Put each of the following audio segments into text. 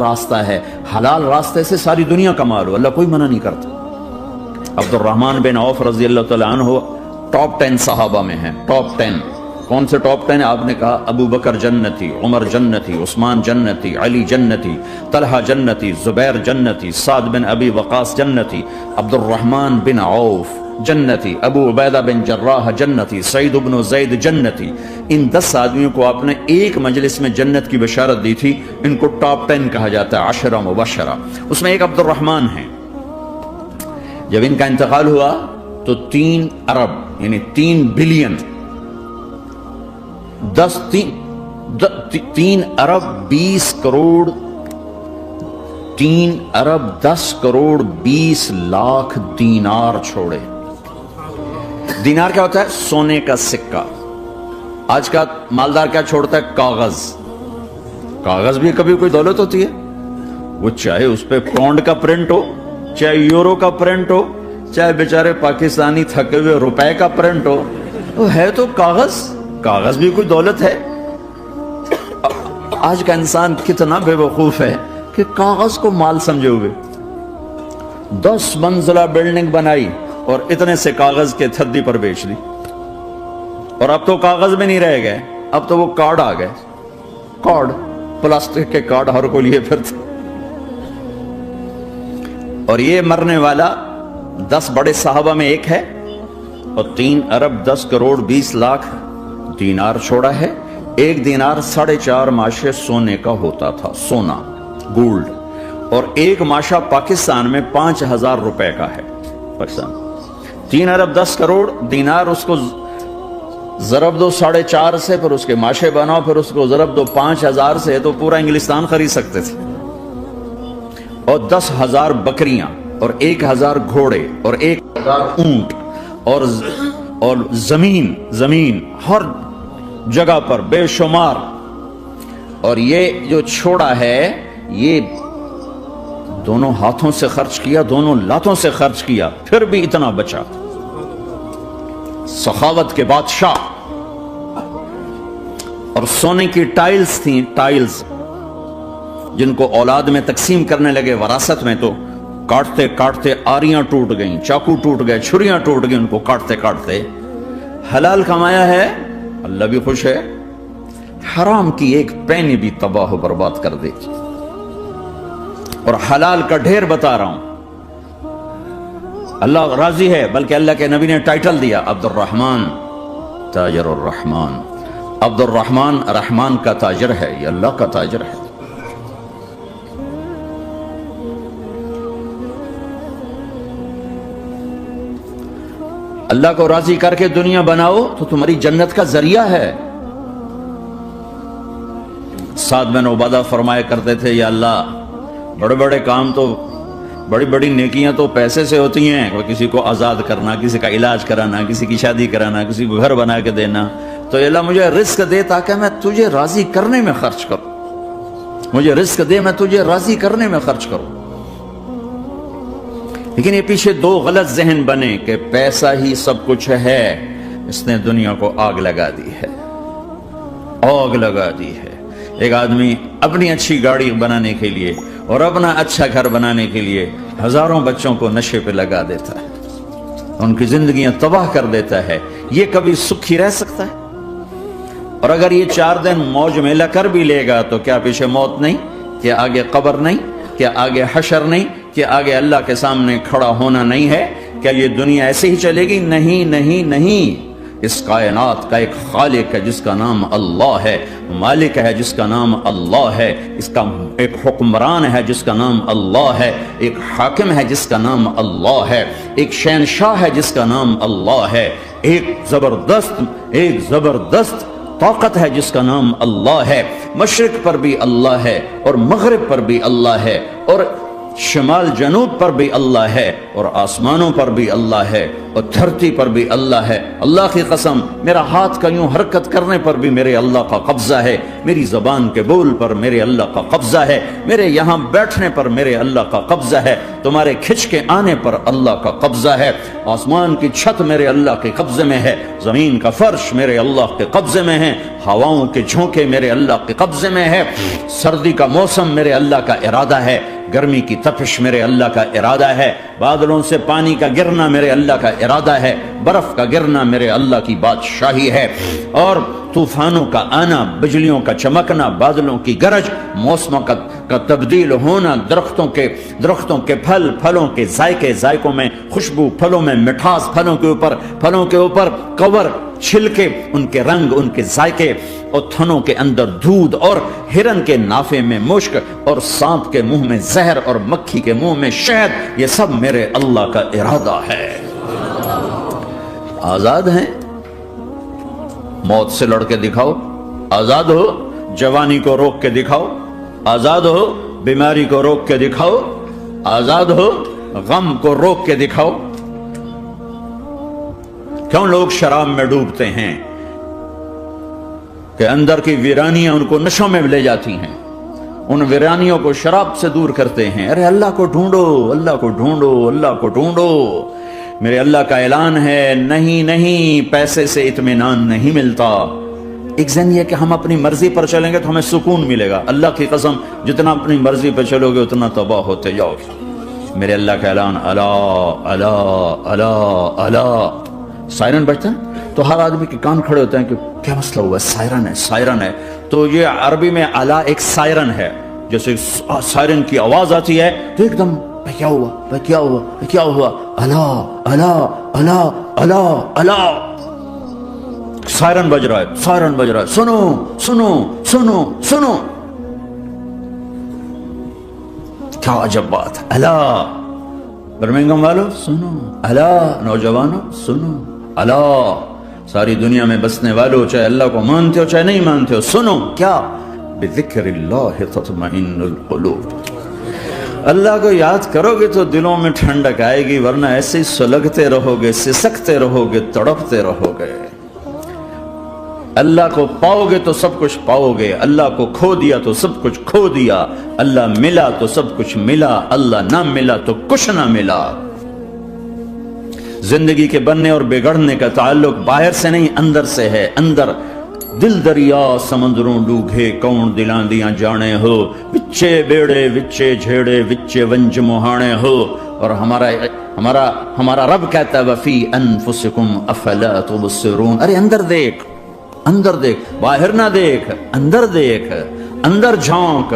راستہ ہے، حلال راستے سے ساری دنیا کما لو، اللہ کوئی منع نہیں کرتا۔ عبد الرحمن بن عوف رضی اللہ تعالیٰ عنہ ٹاپ 10 صحابہ میں ہیں، ٹاپ 10۔ کون سے ٹاپ 10 آپ نے کہا؟ ابو بکر جنتی، عمر جنتی، عثمان جنتی، علی جنتی، طلحہ جنتی، زبیر جنتی، سعد بن ابی وقاص جنتی، عبد الرحمن بن عوف جنتی، ابو عبیدہ بن جراح جنتی، سعید بن زید جنتی۔ ان 10 آدمیوں کو آپ نے ایک مجلس میں جنت کی بشارت دی تھی، ان کو ٹاپ 10 کہا جاتا ہے، 10 مبشرہ۔ اس میں ایک عبد الرحمن ہیں۔ جب ان کا انتقال ہوا تو 3 ارب یعنی 3 بلین 3 ارب 20 کروڑ 3 ارب 10 کروڑ 20 لاکھ دینار چھوڑے۔ دینار کیا ہوتا ہے؟ سونے کا سکہ۔ آج کا مالدار کیا چھوڑتا ہے؟ کاغذ۔ کاغذ بھی کبھی کوئی دولت ہوتی ہے؟ وہ چاہے اس پہ پاؤنڈ کا پرنٹ ہو، چاہے یورو کا پرنٹ ہو، چاہے بیچارے پاکستانی تھکے ہوئے روپے کا پرنٹ ہو، وہ ہے تو کاغذ۔ کاغذ بھی کوئی دولت ہے۔ آج کا انسان کتنا بے وقوف ہے کہ کاغذ کو مال سمجھے ہوئے۔ 10 منزلہ بلڈنگ بنائی اور اتنے سے کاغذ کے تھدی پر بیچ دی، اور اب تو کاغذ میں نہیں رہ گئے، اب تو وہ کارڈ آ گئے۔ کارڈ، پلاسٹک کے کارڈ ہر کو لیے پھرتے۔ اور یہ مرنے والا 10 بڑے صحابہ میں ایک ہے، اور 3 ارب 10 کروڑ 20 لاکھ دینار چھوڑا ہے۔ ایک دینار 4.5 ماشے سونے کا ہوتا تھا، سونا، گولڈ، اور ایک ماشا پاکستان میں 5000 روپے کا ہے۔ پاکستان 3 ارب 10 کروڑ دینار، اس کو ضرب دو 4.5 سے، پھر اس کے ماشے بناؤ، پھر اس کو ضرب دو 5000 سے، تو پورا انگلستان خرید سکتے تھے۔ اور 10,000 بکریاں، اور 1000 گھوڑے، اور 1000 اونٹ، اور زمین ہر جگہ پر بے شمار۔ اور یہ جو چھوڑا ہے، یہ دونوں ہاتھوں سے خرچ کیا، دونوں لاتوں سے خرچ کیا، پھر بھی اتنا بچا۔ سخاوت کے بادشاہ۔ اور سونے کی ٹائلز تھیں، ٹائلز جن کو اولاد میں تقسیم کرنے لگے وراثت میں، تو کاٹتے کاٹتے آریاں ٹوٹ گئیں، چاقو ٹوٹ گئے، چھریاں ٹوٹ گئیں، ان کو کاٹتے کاٹتے۔ حلال کمایا ہے، اللہ بھی خوش ہے، حرام کی ایک پینی بھی تباہ و برباد کر دے۔ اور حلال کا ڈھیر بتا رہا ہوں، اللہ راضی ہے، بلکہ اللہ کے نبی نے ٹائٹل دیا، عبد الرحمن تاجر الرحمن۔ عبد الرحمن رحمان کا تاجر ہے، یہ اللہ کا تاجر ہے۔ اللہ کو راضی کر کے دنیا بناؤ تو تمہاری جنت کا ذریعہ ہے۔ سعد بن عبادہ فرمایا کرتے تھے، یا اللہ بڑے بڑے کام تو، بڑی بڑی نیکیاں تو پیسے سے ہوتی ہیں، کسی کو آزاد کرنا، کسی کا علاج کرانا، کسی کی شادی کرانا، کسی کو گھر بنا کے دینا، تو یا اللہ مجھے رزق دے تاکہ میں تجھے راضی کرنے میں خرچ کروں، مجھے رزق دے میں تجھے راضی کرنے میں خرچ کروں۔ لیکن یہ پیچھے 2 غلط ذہن بنے کہ پیسہ ہی سب کچھ ہے۔ اس نے دنیا کو آگ لگا دی ہے، آگ لگا دی ہے۔ ایک آدمی اپنی اچھی گاڑی بنانے کے لیے اور اپنا اچھا گھر بنانے کے لیے ہزاروں بچوں کو نشے پہ لگا دیتا ہے، ان کی زندگیاں تباہ کر دیتا ہے۔ یہ کبھی سکھی رہ سکتا ہے؟ اور اگر یہ 4 دن موج میلہ کر بھی لے گا تو کیا پیچھے موت نہیں؟ کیا آگے قبر نہیں؟ کیا آگے حشر نہیں؟ کیا آگے اللہ کے سامنے کھڑا ہونا نہیں ہے؟ کیا یہ دنیا ایسے ہی چلے گی؟ نہیں نہیں نہیں۔ اس کائنات کا ایک خالق ہے جس کا نام اللہ ہے، مالک ہے جس کا نام اللہ ہے، اس کا ایک حکمران ہے جس کا نام اللہ ہے، ایک حاکم ہے جس کا نام اللہ ہے، ایک شہنشاہ ہے جس کا نام اللہ ہے، ایک زبردست طاقت ہے جس کا نام اللہ ہے۔ مشرق پر بھی اللہ ہے، اور مغرب پر بھی اللہ ہے، اور شمال جنوب پر بھی اللہ ہے، اور آسمانوں پر بھی اللہ ہے، اور دھرتی پر بھی اللہ ہے۔ اللہ کی قسم، میرا ہاتھ کا یوں حرکت کرنے پر بھی میرے اللہ کا قبضہ ہے، میری زبان کے بول پر میرے اللہ کا قبضہ ہے، میرے یہاں بیٹھنے پر میرے اللہ کا قبضہ ہے۔ تمہارے کھچ کے آنے پر اللہ کا قبضہ ہے. آسمان کی چھت میرے اللہ کے قبضے میں ہے, زمین کا فرش میرے اللہ کے قبضے میں ہے, ہواؤں کے جھونکے میرے اللہ کے قبضے میں ہے, سردی کا موسم میرے اللہ کا ارادہ ہے, گرمی کی تپش میرے اللہ کا ارادہ ہے, بادلوں سے پانی کا گرنا میرے اللہ کا ارادہ ہے, برف کا گرنا میرے اللہ کی بادشاہی ہے, اور طوفانوں کا آنا, بجلیوں کا چمکنا, بادلوں کی گرج, موسموں کا تبدیل ہونا, درختوں کے پھلوں کے ذائقوں میں خوشبو, پھلوں میں مٹھاس, پھلوں کے اوپر کور, چھلکے, ان کے رنگ, ان کے ذائقے, اور تھنوں کے اندر دودھ, اور ہرن کے نافے میں مشک, اور سانپ کے منہ میں زہر, اور مکھی کے منہ میں شہد, یہ سب میرے اللہ کا ارادہ ہے. آزاد ہیں, موت سے لڑ کے دکھاؤ, آزاد ہو, جوانی کو روک کے دکھاؤ, آزاد ہو, بیماری کو روک کے دکھاؤ, آزاد ہو, غم کو روک کے دکھاؤ. کیوں لوگ شراب میں ڈوبتے ہیں؟ کہ اندر کی ویرانیاں ان کو نشوں میں لے جاتی ہیں, ان ویرانیوں کو شراب سے دور کرتے ہیں. ارے اللہ کو ڈھونڈو, اللہ کو ڈھونڈو, اللہ کو ڈھونڈو. میرے اللہ کا اعلان ہے, نہیں, پیسے سے اطمینان نہیں ملتا. ایک زن یہ کہ ہم اپنی مرضی پر چلیں گے تو ہمیں سکون ملے گا. اللہ کی قسم, جتنا اپنی مرضی پہ چلو گے اتنا تباہ ہوتے جاؤ گے. میرے اللہ کا اعلان, اللہ اللہ اللہ اللہ. سائرن بجتا ہے تو ہر آدمی کے کان کھڑے ہوتے ہیں کہ کیا مسئلہ ہوا, سائرن ہے. تو یہ عربی میں الا ایک سائرن ہے. جیسے سائرن کی آواز آتی ہے تو ایک دم کیا ہوا, اللہ اللہ اللہ اللہ اللہ, سائرن بج رہا ہے, سنو. کیا عجب بات ہے. اللہ برمنگم والو سنو, اللہ نوجوانوں سنو, اللہ ساری دنیا میں بسنے والوں, چاہے اللہ کو مانتے ہو چاہے نہیں مانتے ہو, سنو. کیا؟ بذکر اللہ تطمئن القلوب. اللہ کو یاد کرو گے تو دلوں میں ٹھنڈک آئے گی, ورنہ ایسے ہی سلگتے رہو گے, سسکتے رہو گے, تڑپتے رہو گے. اللہ کو پاؤ گے تو سب کچھ پاؤ گے, اللہ کو کھو دیا تو سب کچھ کھو دیا. اللہ ملا تو سب کچھ ملا, اللہ نہ ملا تو کچھ نہ ملا. زندگی کے بننے اور بگڑنے کا تعلق باہر سے نہیں, اندر سے ہے. اندر دل دریا سمندروں ڈوگے, کون دلاں دیاں جانے ہو, وچے بیڑے وچے جھیڑے وچے ونج مہانے ہو. اور ہمارا رب کہتا ہے وفی انفسکم افلا تبصرون. ارے اندر دیکھ, باہر نہ دیکھ, اندر دیکھ, اندر جھونک.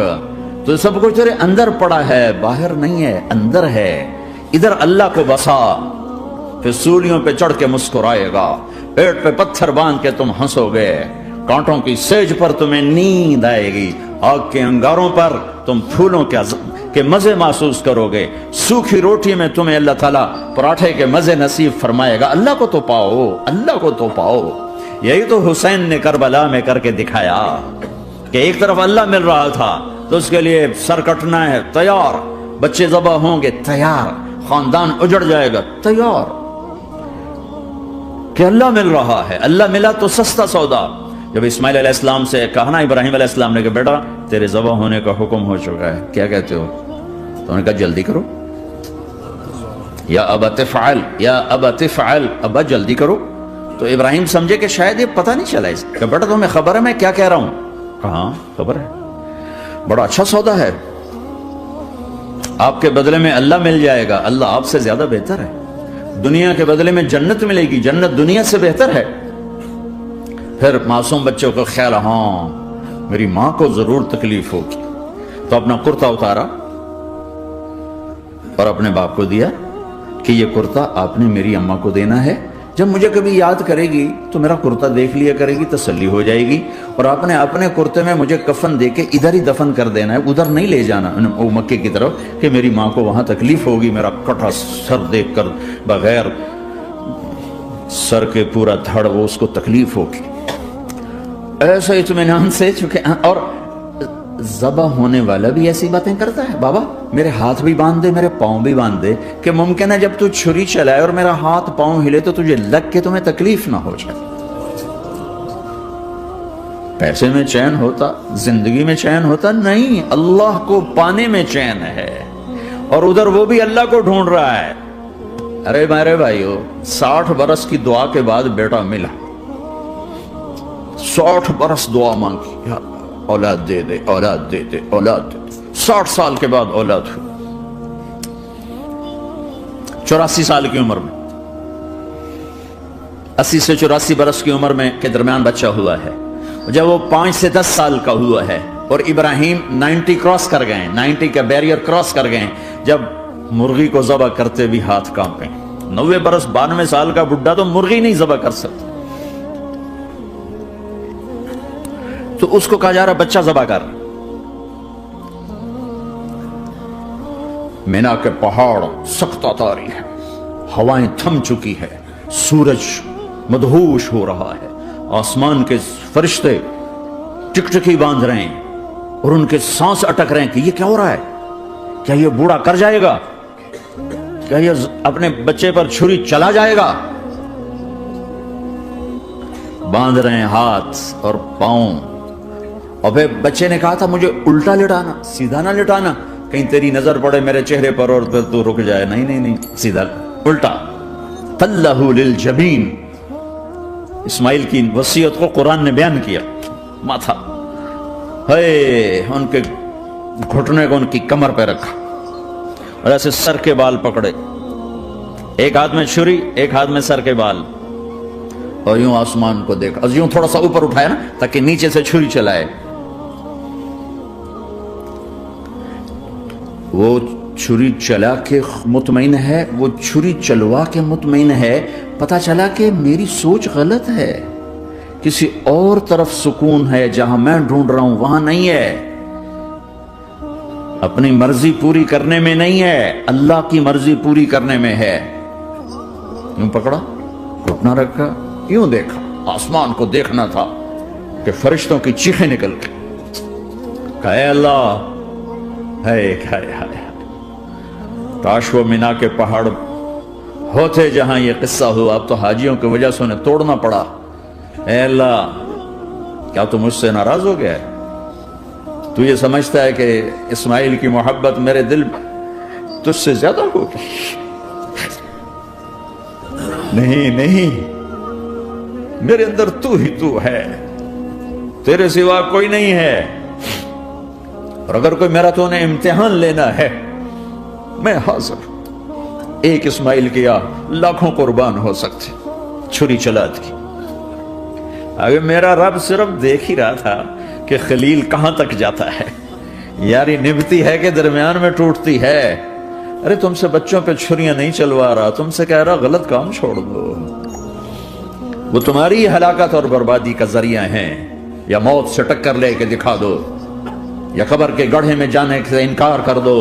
تو سب کچھ تیرے اندر پڑا ہے, باہر نہیں ہے, اندر ہے. ادھر اللہ کو بسا, پھر سولیوں پہ چڑھ کے مسکرائے گا, پیٹ پہ پتھر باندھ کے تم ہنسو گے, کانٹوں کی سیج پر تمہیں نیند آئے گی, آگ کے انگاروں پر تم پھولوں کے مزے محسوس کرو گے, سوکھی روٹی میں تمہیں اللہ تعالیٰ پراٹھے کے مزے نصیب فرمائے گا. اللہ کو تو پاؤ, اللہ کو تو پاؤ. یہی تو حسین نے کربلا میں کر کے دکھایا کہ ایک طرف اللہ مل رہا تھا تو اس کے لیے سر کٹنا ہے, تیار. بچے ذبح ہوں گے, تیار. خاندان اجڑ جائے گا, تیار. کہ اللہ مل رہا ہے, اللہ ملا تو سستا سودا. جب اسماعیل علیہ السلام سے کہا نا ابراہیم علیہ السلام نے کہ بیٹا تیرے ذبح ہونے کا حکم ہو چکا ہے, کیا کہتے ہو؟ تو انہوں نے کہا جلدی کرو. یا ابا تفعل, یا ابا تفعل, ابا جلدی کرو. تو ابراہیم سمجھے کہ شاید یہ پتہ نہیں چلا, اس کہ بیٹا تمہیں خبر ہے میں کیا کہہ رہا ہوں؟ کہاں خبر ہے, بڑا اچھا سودا ہے, آپ کے بدلے میں اللہ مل جائے گا. اللہ آپ سے زیادہ بہتر ہے. دنیا کے بدلے میں جنت ملے گی, جنت دنیا سے بہتر ہے. پھر معصوم بچوں کا خیال, ہاں میری ماں کو ضرور تکلیف ہوگی, تو اپنا کرتا اتارا اور اپنے باپ کو دیا کہ یہ کرتا آپ نے میری اماں کو دینا ہے, جب مجھے کبھی یاد کرے گی تو میرا کرتا دیکھ لیا کرے گی, تسلی ہو جائے گی. اور آپ نے اپنے کرتے میں مجھے کفن دے کے ادھر ہی دفن کر دینا ہے, ادھر نہیں لے جانا وہ مکے کی طرف, کہ میری ماں کو وہاں تکلیف ہوگی, میرا کٹا سر دیکھ کر بغیر سر کے پورا دھڑ وہ اس کو تکلیف ہوگی. ایسے اطمینان سے چکے. اور ذبح ہونے والا بھی ایسی باتیں کرتا ہے, بابا میرے ہاتھ بھی باندھ دے, میرے پاؤں بھی باندھ دے, کہ ممکن ہے جب تو چھری چلائے اور میرا ہاتھ پاؤں ہلے تو تجھے لگ کے تمہیں تکلیف نہ ہو جائے. پیسے میں چین ہوتا, زندگی میں چین ہوتا نہیں, اللہ کو پانے میں چین ہے. اور ادھر وہ بھی اللہ کو ڈھونڈ رہا ہے. ارے میرے بھائیو، 60 برس کی دعا کے بعد بیٹا ملا. 60 برس دعا مانگی، یا اولاد دے دے، اولاد دے دے، اولاد دے دے. 60 سال کے بعد اولاد ہوئی. 84 سال کی عمر میں، 80 سے 84 برس کی عمر میں کے درمیان بچہ ہوا ہے. جب وہ 5 سے 10 سال کا ہوا ہے اور ابراہیم 90 کراس کر گئے، 90 کا بیریئر کراس کر گئے، جب مرغی کو ذبح کرتے بھی ہاتھ کانپے. 90 برس 92 سال کا بڈھا تو مرغی نہیں ذبح کر سکتا. تو اس کو کہا جا رہا بچہ ذبح کر. مینا کے پہاڑ سخت تاری ہے، ہوائیں تھم چکی ہے، سورج مدہوش ہو رہا ہے، آسمان کے فرشتے ٹکٹکی باندھ رہے ہیں اور ان کے سانس اٹک رہے ہیں کہ یہ کیا ہو رہا ہے؟ کیا یہ بوڑھا کر جائے گا؟ کیا یہ اپنے بچے پر چھری چلا جائے گا؟ باندھ رہے ہیں ہاتھ اور پاؤں. اور پھر بچے نے کہا تھا مجھے الٹا لٹانا، سیدھا نہ لٹانا، کہیں تیری نظر پڑے میرے چہرے پر اور تو رک جائے. نہیں نہیں نہیں، سیدھا الٹا. تلہ للجبین، اسماعیل کی وصیت کو قرآن نے بیان کیا. ماتھا ہے ان کے گھٹنے کو ان کی کمر پہ رکھا اور ایسے سر کے بال پکڑے، ایک ہاتھ میں چھری، ایک ہاتھ میں سر کے بال، اور یوں آسمان کو دیکھا، اور یوں تھوڑا سا اوپر اٹھایا نا تاکہ نیچے سے چھری چلائے. وہ چھری چلا کے مطمئن ہے، وہ چھری چلوا کے مطمئن ہے. پتا چلا کہ میری سوچ غلط ہے، کسی اور طرف سکون ہے، جہاں میں ڈھونڈ رہا ہوں وہاں نہیں ہے. اپنی مرضی پوری کرنے میں نہیں ہے، اللہ کی مرضی پوری کرنے میں ہے. یوں پکڑا، گھٹنا رکھا، یوں دیکھا. آسمان کو دیکھنا تھا کہ فرشتوں کی چیخیں نکل گئی. کہا اے اللہ، کاش وہ مینا کے پہاڑ ہوتے جہاں یہ قصہ ہوا. اب تو حاجیوں کی وجہ سے انہیں توڑنا پڑا. اے اللہ، کیا تو مجھ سے ناراض ہو گیا ہے؟ تو یہ سمجھتا ہے کہ اسماعیل کی محبت میرے دل تجھ سے زیادہ ہو گئی؟ نہیں نہیں، میرے اندر تو ہی تو ہے، تیرے سوا کوئی نہیں ہے. اور اگر کوئی میرا تو نے امتحان لینا ہے، میں حاضر. ایک اسماعیل کیا لاکھوں قربان ہو سکتے. چھری چلا دی. اگر میرا رب صرف دیکھ ہی رہا تھا کہ خلیل کہاں تک جاتا ہے، یاری نبھتی ہے کہ درمیان میں ٹوٹتی ہے. ارے تم سے بچوں پہ چھریاں نہیں چلوا رہا، تم سے کہہ رہا غلط کام چھوڑ دو. وہ تمہاری ہلاکت اور بربادی کا ذریعہ ہیں. یا موت سے ٹکر لے کے دکھا دو، یا قبر کے گڑھے میں جانے سے انکار کر دو،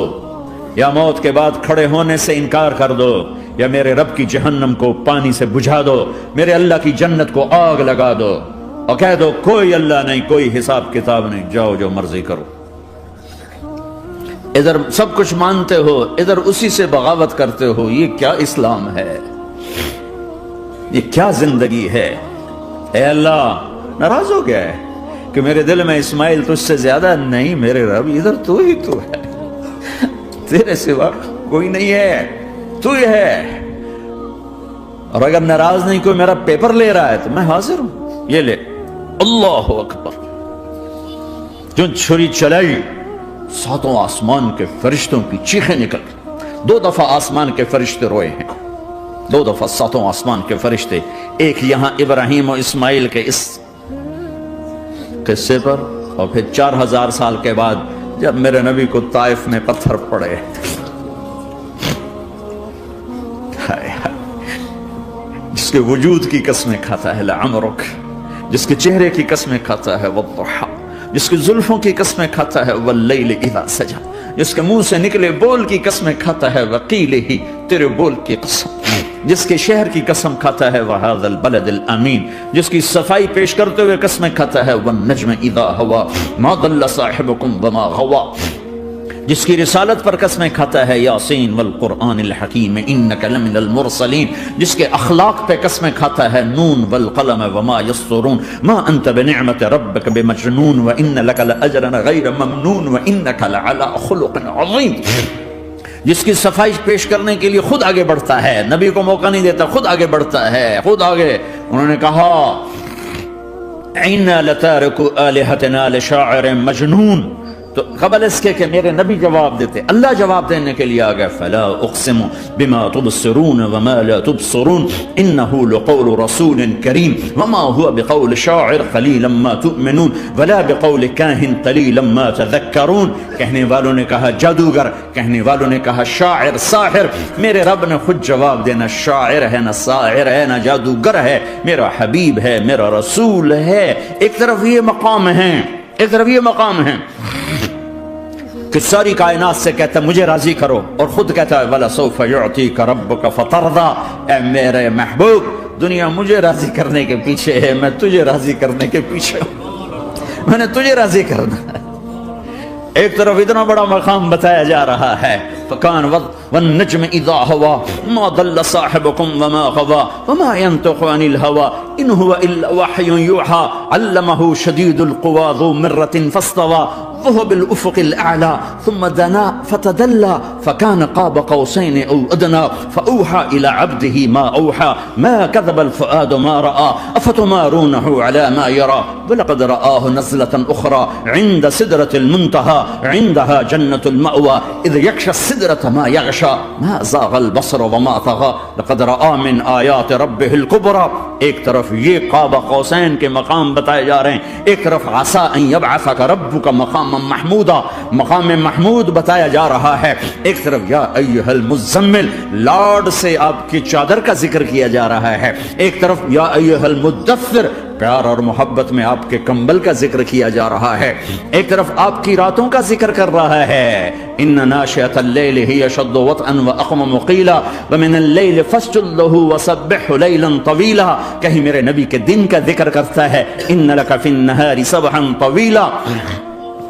یا موت کے بعد کھڑے ہونے سے انکار کر دو، یا میرے رب کی جہنم کو پانی سے بجھا دو، میرے اللہ کی جنت کو آگ لگا دو اور کہہ دو کوئی اللہ نہیں، کوئی حساب کتاب نہیں، جاؤ جو مرضی کرو. ادھر سب کچھ مانتے ہو، ادھر اسی سے بغاوت کرتے ہو. یہ کیا اسلام ہے؟ یہ کیا زندگی ہے؟ اے اللہ، ناراض ہو گیا ہے کہ میرے دل میں اسماعیل تجھ سے زیادہ نہیں. میرے رب، ادھر تو ہی تو ہے، تیرے سوا کوئی نہیں ہے، تو ہی ہے. اور اگر ناراض نہیں کوئی میرا پیپر لے رہا ہے تو میں حاضر ہوں. یہ لے. اللہ اکبر. جو چھری چلائی، 7 آسمان کے فرشتوں کی چیخیں نکل. 2 دفعہ آسمان کے فرشتے روئے ہیں، 2 دفعہ 7 آسمان کے فرشتے. ایک یہاں ابراہیم و اسماعیل کے اس قصے پر، اور پھر 4000 سال کے بعد جب میرے نبی کو طائف میں پتھر پڑے. جس کے وجود کی قسمیں کھاتا ہے لعمرک، جس کے چہرے کی قسمیں کھاتا ہے والضحى، جس کی زلفوں کی قسمیں کھاتا ہے واللیل اذا سجى، جس کے منہ سے نکلے بول کی قسمیں کھاتا ہے وقیلہ، تیرے بول کی قسم، جس کے شہر کی قسم کھاتا ہے وہذا البلد الامین، جس کی صفائی پیش کرتے ہوئے قسمیں کھاتا ہے والنجم اذا هوى ما ضل صاحبكم وما غوى، جس کی رسالت پر قسمیں کھاتا ہے یاسین والقرآن الحکیم انک لمن المرسلین، جس کے اخلاق پہ قسمیں کھاتا ہے نون والقلم وما یسطرون ما انت بنعمت ربک بمجنون وان لک لاجرا غیر ممنون وانک لعلی خلق عظیم. جس کی صفائی پیش کرنے کے لیے خود آگے بڑھتا ہے، نبی کو موقع نہیں دیتا، خود آگے بڑھتا ہے، خود آگے. انہوں نے کہا اِنَّا لَتَارِكُ آلِهَتِنَا لِشَاعِرٍ مَجْنُونَ. تو قبل اس کے کہ میرے نبی جواب دیتے، اللہ جواب دینے کے لیے آ گیا. فَلَا أُقْسِمُ بِمَا تُبْصِرُونَ وَمَا لَا تُبْصِرُونَ إِنَّهُ لَقَوْلُ رَسُولٍ كَرِيمٍ وَمَا هُوَ بِقَوْلِ شَاعِرٍ قَلِيلًا مَا تُؤْمِنُونَ وَلَا بِقَوْلِ كَاهِنٍ قَلِيلًا مَا تَذَكَّرُونَ. کہنے والوں نے کہا جادوگر، کہنے والوں نے کہا شاعر، ساحر. میرے رب نے خود جواب دینا، شاعر ہے نہ ساحر ہے نہ جادوگر ہے، میرا حبیب ہے، میرا رسول ہے. ایک طرف یہ مقام ہے، ایک طرف یہ مقام ہے کہ ساری کائنات سے کہتا ہے مجھے راضی کرو، اور خود کہتا ہے وَلَسَوْفَ يُعْطِيكَ رَبُّكَ فَتَرْضَىٰ. اے میرے محبوب، دنیا مجھے راضی کرنے کے پیچھے ہے، میں تجھے راضی کرنے کے پیچھے ہوں، میں نے تجھے راضی کرنا ہے. ایک طرف اتنا بڑا مقام بتایا جا رہا ہے فَكَانَ وَالنَّجْمِ إِذَا هَوَىٰ مَا ضَلَّ صَاحِبُكُمْ وَمَا غَوَىٰ وَمَا يَنطِقُ عَنِ الْهَوَىٰ إِنْ هُوَ إِلَّا وَحْيٌ يُوحَىٰ عَلَّمَهُ شَدِيدُ الْقُوَىٰ ذُو مِرَّةٍ فَاسْتَوَىٰ وَهُوَ بِالْأُفُقِ الْأَعْلَىٰ ثُمَّ دَنَا فَتَدَلَّىٰ فَكَانَ قَابَ قَوْسَيْنِ أَوْ أَدْنَىٰ فَأَوْحَىٰ إِلَىٰ عَبْدِهِ مَا أَوْحَىٰ مَا كَذَبَ الْفُؤَادُ مَا رَأَىٰ أَفَتُمَارُونَهُ عَلَىٰ مَا يَرَىٰ وَلَقَدْ رَآهُ نَزْلَةً أُخْرَىٰ عِندَ سِدْرَةِ الْمُنتَهَىٰ عِندَهَا جَنَّةُ الْمَأْوَىٰ إِذْ يَغْشَى السِّدْرَةَ مَا يَغْشَىٰ مَا زَاغَ الْبَصَرُ وَمَا طَغَىٰ لَقَدْ رَآ مِنْ آيَاتِ رَبِّهِ الْكُبْرَىٰ. ایک طرف یہ قاب قوسین کے مقام بتائے جا رہے ہیں، ایک طرف عَسَىٰ أَن يَبْعَثَكَ رَبُّكَ مقاما محمودا، مقام محمود بتایا جا رہا ہے. ایک طرف یا ایھا المزمل، لارڈ سے آپ کی چادر کا ذکر کیا جا رہا ہے. ایک طرف یا ایھا المدثر، پیار اور محبت میں آپ کے کمبل کا ذکر کیا جا رہا ہے. ایک طرف آپ کی راتوں کا ذکر کر رہا ہے، ان ناشئۃ اللیل ہی اشد وطئا واقوم قیلا ومن اللیل فاسجد لہ وسبحہ لیلا طویلا. کہیں میرے نبی کے دن کا ذکر کرتا ہے، ان لک فی النہار سبحا طویلا.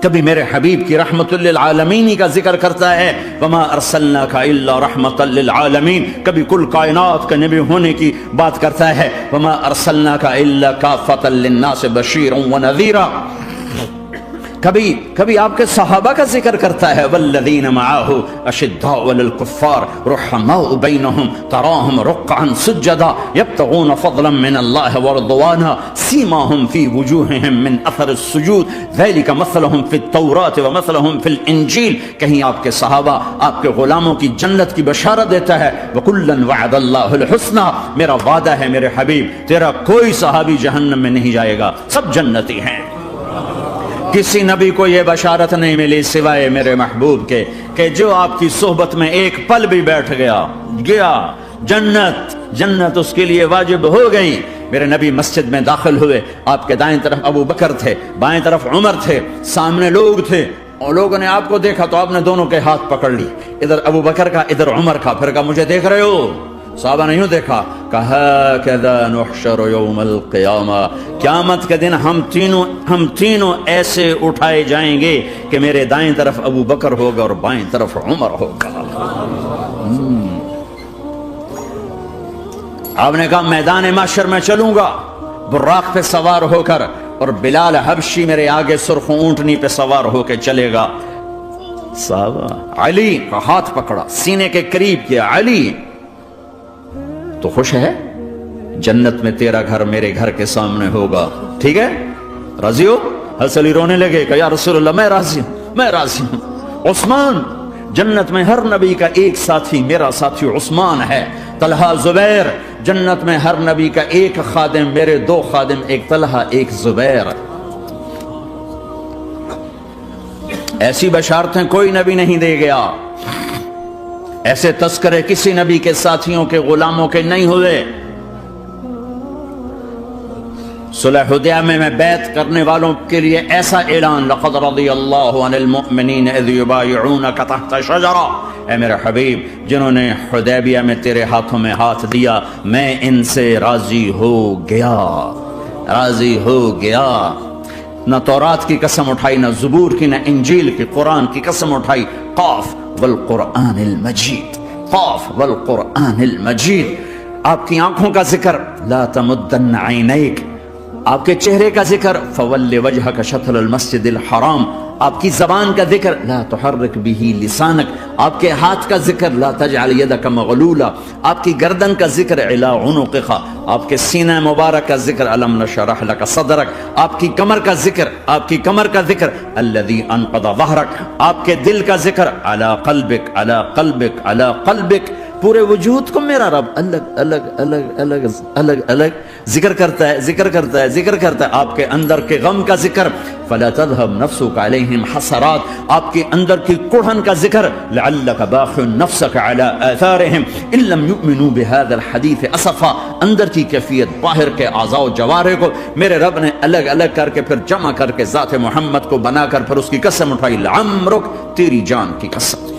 کبھی میرے حبیب کی رحمت للعالمین کا ذکر کرتا ہے، وما ارسلناک الا رحمت للعالمین. کبھی کل کائنات کا نبی ہونے کی بات کرتا ہے، وما ارسلناک الا کافۃ للناس بشیرا ونذیرا. کبھی آپ کے صحابہ کا ذکر کرتا ہے، والذین معہ اشداء علی الکفار رحماء بینہم تراہم رکعا سجدا یبتغون فضلا من اللہ ورضوانا سیماہم فی وجوہہم من اثر السجود ذلک مثلہم فی التوراۃ ومثلہم فی الانجیل. کہیں آپ کے صحابہ آپ کے غلاموں کی جنت کی بشارت دیتا ہے، وکلا وعد اللہ الحسنى. میرا وعدہ ہے میرے حبیب، تیرا کوئی صحابی جہنم میں نہیں جائے گا، سب جنتی ہیں. کسی نبی کو یہ بشارت نہیں ملی سوائے میرے محبوب کے کہ جو آپ کی صحبت میں ایک پل بھی بیٹھ گیا جنت اس کے لیے واجب ہو گئی. میرے نبی مسجد میں داخل ہوئے، آپ کے دائیں طرف ابو بکر تھے، بائیں طرف عمر تھے، سامنے لوگ تھے، اور لوگوں نے آپ کو دیکھا تو آپ نے دونوں کے ہاتھ پکڑ لی، ادھر ابو بکر کا ادھر عمر کا. پھر کہا مجھے دیکھ رہے ہو؟ صحابہ نے یوں دیکھا، کہا کذا نحشر یوم القیامہ، قیامت کے دن ہم تینوں ایسے اٹھائے جائیں گے کہ میرے دائیں طرف ابو بکر ہوگا اور بائیں طرف عمر ہوگا. آپ نے کہا میدان محشر میں چلوں گا براق پہ سوار ہو کر، اور بلال حبشی میرے آگے سرخ اونٹنی پہ سوار ہو کے چلے گا. صحابہ علی کا ہاتھ پکڑا، سینے کے قریب کیا، علی تو خوش ہے؟ جنت میں تیرا گھر میرے گھر کے سامنے ہوگا، ٹھیک ہے؟ راضی ہو؟ حضرت علی رونے لگے کہ یا رسول اللہ میں راضی ہوں. عثمان، جنت میں ہر نبی کا ایک ساتھی میرا ساتھی عثمان ہے. طلحہ، زبیر، جنت میں ہر نبی کا ایک خادم میرے دو خادم، ایک طلحہ ایک زبیر. ایسی بشارتیں کوئی نبی نہیں دے گیا، ایسے تذکرے کسی نبی کے ساتھیوں کے غلاموں کے نہیں ہوئے. صلح حدیبیہ میں بیعت کرنے والوں کے لیے ایسا اعلان، لقد رضی اللہ عن المؤمنین اذ یبایعونک تحت شجرہ. اے میرے حبیب، جنہوں نے حدیبیہ میں تیرے ہاتھوں میں ہاتھ دیا، میں ان سے راضی ہو گیا. نہ تورات کی قسم اٹھائی، نہ زبور کی، نہ انجیل کی، قرآن کی قسم اٹھائی. قاف والقرآن المجید، قاف والقرآن المجید. آپ کی آنکھوں کا ذکر، لا تمدن عینیک. آپ کے چہرے کا ذکر، فول وجہک شطر المسجد الحرام. آپ کی زبان کا ذکر، لا تحرک بہ لسانک. آپ کے ہاتھ کا ذکر لا تجعل یدک مغلولا، آپ کی گردن کا ذکر الی عنقک، آپ کے سینہ مبارک کا ذکر الم نشرح لک صدرک، آپ کی کمر کا ذکر، آپ کی کمر کا ذکر الذی انقض ظہرک، آپ کے دل کا ذکر علی قلبک علی قلبک علی قلبک، پورے وجود کو میرا رب الگ الگ الگ الگ الگ الگ ذکر کرتا ہے، ذکر کرتا ہے، ذکر کرتا ہے، آپ کے اندر کے غم کا ذکر فلا تذهب نفسك عليهم حسرات، آپ کے اندر کی کڑھن کا ذکر لعلك باخع نفسك على آثارهم ان لم يؤمنوا بهذا الحديث اسفا، اندر کی کیفیت باہر کے اعضاء و جوارح کو میرے رب نے الگ الگ کر کے پھر جمع کر کے ذات محمد کو بنا کر پھر اس کی قسم اٹھائی، لعمرک، تیری جان کی قسم،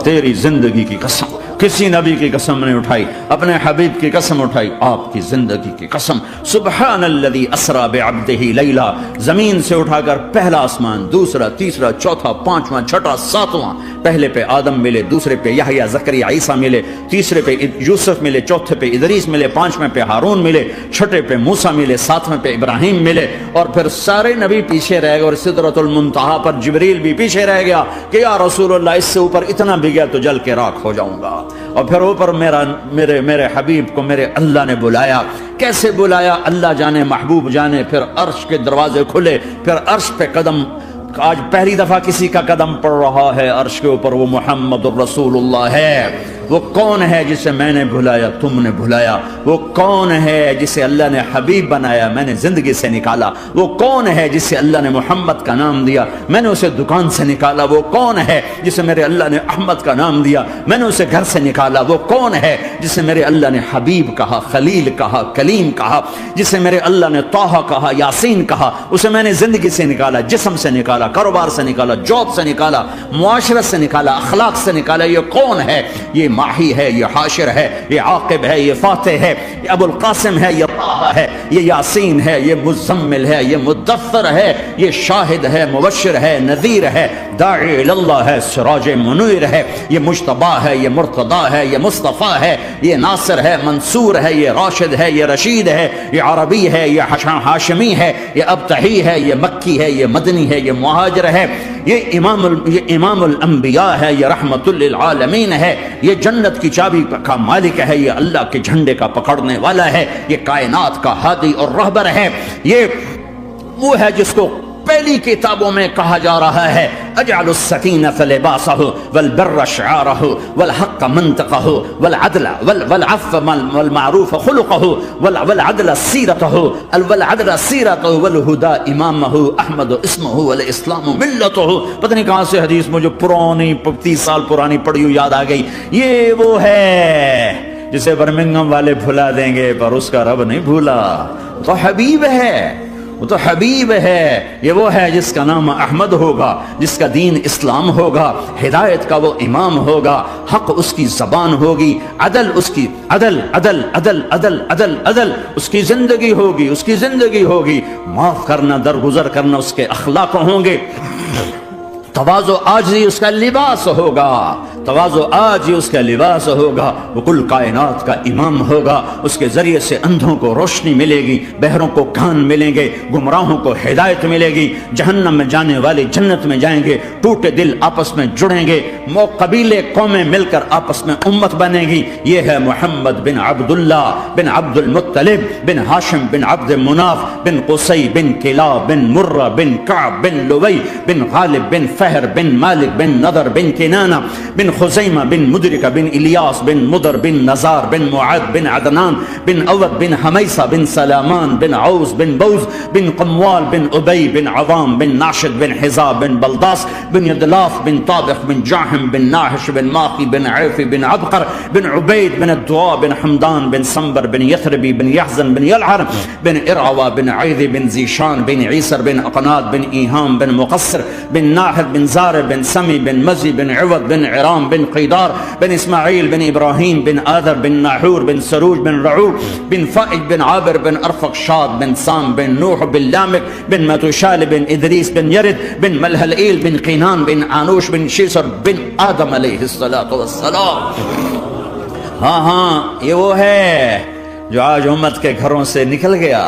تیری زندگی کی قسم، کسی نبی کی قسم نہیں اٹھائی، اپنے حبیب کی قسم اٹھائی، آپ کی زندگی کی قسم، سبحان الذی اسری بعبدہ لیلا، زمین سے اٹھا کر پہلا آسمان، دوسرا، تیسرا، چوتھا، پانچواں، چھٹا، ساتواں، پہلے پہ آدم ملے، دوسرے پہ یحییٰ، زکریا، عیسیٰ ملے، تیسرے پہ یوسف ملے، چوتھے پہ ادریس ملے، پانچویں پہ ہارون ملے، چھٹے پہ موسیٰ ملے، ساتویں پہ ابراہیم ملے، اور پھر سارے نبی پیچھے رہ گئے، اور سدرۃ المنتہا پر جبریل بھی پیچھے رہ گیا کہ یا رسول اللہ اس سے اوپر اتنا بھی گیا تو جل کے راکھ ہو جاؤں گا، اور پھر اوپر میرے حبیب کو میرے اللہ نے بلایا، کیسے بلایا اللہ جانے، محبوب جانے، پھر عرش کے دروازے کھلے، پھر عرش پہ قدم، آج پہلی دفعہ کسی کا قدم پڑ رہا ہے عرش کے اوپر، وہ محمد الرسول اللہ ہے۔ وہ کون ہے جسے میں نے بلایا تم نے بلایا؟ وہ کون ہے جسے اللہ نے حبیب بنایا میں نے زندگی سے نکالا؟ وہ کون ہے جسے اللہ نے محمد کا نام دیا میں نے اسے دکان سے نکالا؟ وہ کون ہے جسے میرے اللہ نے احمد کا نام دیا میں نے اسے گھر سے نکالا؟ وہ کون ہے جسے میرے اللہ نے حبیب کہا، خلیل کہا، کلیم کہا، جسے میرے اللہ نے طٰہٰ کہا، یاسین کہا؟ اسے میں نے زندگی سے نکالا، جسم سے نکالا، کاروبار سے نکالا، جاب سے نکالا، معاشرت سے نکالا، اخلاق سے نکالا۔ یہ کون ہے؟ یہ ماہی ہے، یہ حاشر ہے، یہ عاقب ہے، یہ فاتح ہے، یہ ابو القاسم ہے، یہ طٰہٰ ہے، یہ یاسین ہے، یہ مزمل ہے، یہ مدثر ہے، یہ شاہد ہے، مبشر ہے، نذیر ہے، داعی اللہ ہے، سراج منیر ہے، یہ مجتبیٰ ہے، یہ مرتضیٰ ہے، یہ مصطفیٰ ہے، یہ ناصر ہے، منصور ہے، یہ راشد ہے، یہ رشید ہے، یہ عربی ہے، یہ ہاشمی ہے، یہ ابتحی ہے، یہ مکی ہے، یہ مدنی ہے، یہ مہاجر ہے، یہ امام الانبیاء ہے، یہ رحمت للعالمین ہے، یہ جنت کی چابی کا مالک ہے، یہ اللہ کے جھنڈے کا پکڑنے والا ہے، یہ کائنات کا ہادی اور رہبر ہے، یہ وہ ہے جس کو پہلی کتابوں میں کہا جا رہا ہے اجعل السکینۃ لباسہ والبر شعارہ والحق منطقہ والعدل والعفو والمعروف خلقہ والعدل سیرتہ والہدى امامہ احمد اسمہ والاسلام ملتہ۔ پتہ نہیں کہاں سے حدیث مجھے پرانی 30 سال پرانی پڑھی ہوئی یاد آ گئی۔ یہ وہ ہے جسے برمنگھم والے بھلا دیں گے پر اس کا رب نہیں بھولا، تو حبیب ہے، وہ تو حبیب ہے، یہ وہ ہے جس کا نام احمد ہوگا، جس کا دین اسلام ہوگا، ہدایت کا وہ امام ہوگا، حق اس کی زبان ہوگی، عدل اس کی عدل عدل عدل عدل عدل عدل اس کی زندگی ہوگی، اس کی زندگی ہوگی، معاف کرنا، درگزر کرنا اس کے اخلاق ہوں گے، تواضع عاجزی اس کا لباس ہوگا، تواضع عاجزی اس کا لباس ہوگا، وہ کل کائنات کا امام ہوگا، اس کے ذریعے سے اندھوں کو روشنی ملے گی، بہروں کو کان ملیں گے، گمراہوں کو ہدایت ملے گی، جہنم میں جانے والے جنت میں جائیں گے، ٹوٹے دل آپس میں جڑیں گے، قبیلے قومیں مل کر آپس میں امت بنے گی۔ یہ ہے محمد بن عبداللہ بن عبد المطلب بن ہاشم بن عبد مناف بن قصی بن کلاب بن مرہ بن کعب بن لوی بن غالب بن فہر بن مالک بن نضر بن کنانہ بن خزیمہ بن مدرکہ بن الیاس بن مدر بن نزار بن معد بن عدنان بن اود بن حمیسہ بن سلامان بن عوز بن بوز بن قموال بن ابی بن عوام بن ناشد بن حزاب بن بلداس بن یدلاف بن طابق بن جاحم بن ناحش بن ماقی بن عیفی بن عبقر بن عبید بن الدعاء بن حمدان بن سنبر بن یثربی بن یحزن بن یلعر بن ارعوى بن عیذ بن زیشان بن عیسر بن اقناد بن ایہام بن مقصر بن ناحد بن زار بن سمی بن مزی بن عوض بن عرام بن قیدار بن اسماعیل بن ابراہیم بن آذر بن ناحور بن سروج بن رعور بن فائج بن عابر بن ارفقشاد بن سام بن نوح بن لامک بن متوشال بن ادریس بن یرد بن ملہلئیل بن قینان بن آنوش بن شیسر بن آدم علیہ السلام۔ ہاں یہ وہ ہے جو آج امت کے گھروں سے نکل گیا،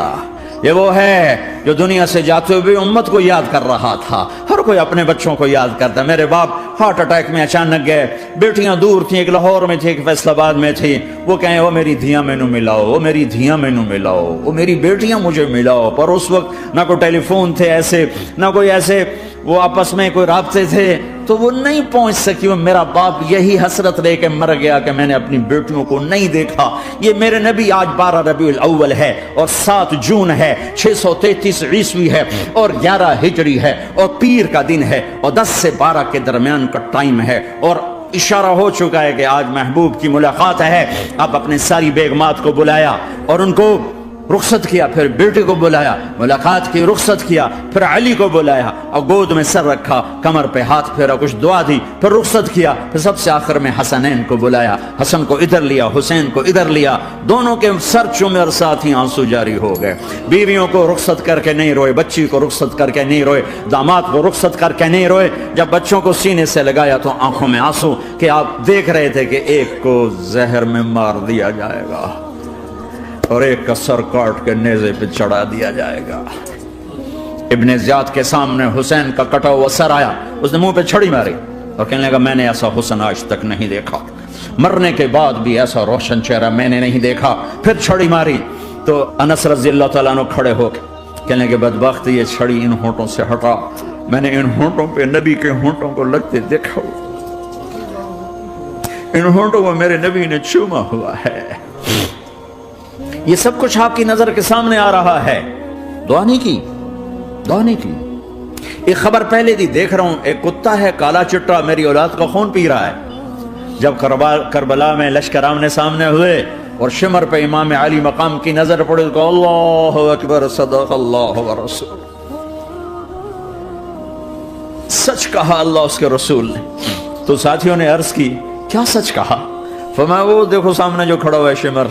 یہ وہ ہے جو دنیا سے جاتے ہوئے امت کو یاد کر رہا تھا۔ ہر کوئی اپنے بچوں کو یاد کرتا ہے، میرے باپ ہارٹ اٹیک میں اچانک گئے. بیٹیاں دور تھیں, ایک لاہور میں تھی, ایک فیصل آباد میں تھی. وہ کہیں وہ میری دھیاں مینو ملاؤ, وہ میری دھیاں مینو ملاؤ, وہ میری بیٹیاں مجھے ملاؤ. پر اس وقت نہ کوئی ٹیلی فون تھے ایسے, نہ کوئی ایسے وہ آپس میں کوئی رابطے تھے, تو وہ نہیں پہنچ سکی. وہ میرا باپ یہی حسرت لے کے مر گیا کہ میں نے اپنی بیٹیوں کو نہیں دیکھا. یہ میرے نبی آج 12 ربیع الاول ہے اور 7 جون ہے, 633 عیسوی ہے اور 11 ہجری ہے اور پیر کا دن ہے اور 10 سے 12 کے درمیان کا ٹائم ہے, اور اشارہ ہو چکا ہے کہ آج محبوب کی ملاقات ہے. آپ اپنے ساری بیگمات کو بلایا اور ان کو رخصت کیا, پھر بیٹے کو بلایا, ملاقات کی, رخصت کیا, پھر علی کو بلایا اور گود میں سر رکھا, کمر پہ ہاتھ پھیرا, کچھ دعا دی, پھر رخصت کیا, پھر سب سے آخر میں حسنین کو بلایا. حسن کو ادھر لیا, حسین کو ادھر لیا, دونوں کے سر چومے اور ساتھ ہی آنسو جاری ہو گئے. بیویوں کو رخصت کر کے نہیں روئے, بچی کو رخصت کر کے نہیں روئے, داماد کو رخصت کر کے نہیں روئے. جب بچوں کو سینے سے لگایا تو آنکھوں میں آنسو, کہ آپ دیکھ رہے تھے کہ ایک کو زہر میں مار دیا جائے گا اور ایک کا سر کاٹ کے نیزے پہ چڑھا دیا جائے گا. ابن زیاد کے سامنے حسین کا کٹا ہوا سر آیا, اس نے منہ پہ چھڑی ماری اور کہنے لگا میں نے ایسا حسن آج تک نہیں دیکھا, مرنے کے بعد بھی ایسا روشن چہرہ میں نے نہیں دیکھا. پھر چھڑی ماری تو انس رضی اللہ تعالیٰ عنہ کھڑے ہو کے کہنے لگے بدبخت, یہ چھڑی ان ہونٹوں سے ہٹا, میں نے ان ہونٹوں پہ نبی کے ہونٹوں کو لگتے دیکھا, ان ہونٹوں کو میرے نبی نے چوما ہوا ہے. یہ سب کچھ آپ کی نظر کے سامنے آ رہا ہے. دعا نہیں کی, دعا نہیں کی. ایک خبر پہلے دی دیکھ رہا ہوں, ایک کتا ہے کالا چٹا, میری اولاد کا خون پی رہا ہے. جب کربلا میں لشکر آمنے سامنے ہوئے اور شمر پہ امام علی مقام کی نظر پڑے تو اللہ اکبر, صدق اللہ ورسول, سچ کہا اللہ اس کے رسول نے. تو ساتھیوں نے عرض کی کیا سچ کہا؟ فرمایا وہ دیکھو سامنے جو کھڑا ہوا ہے شمر,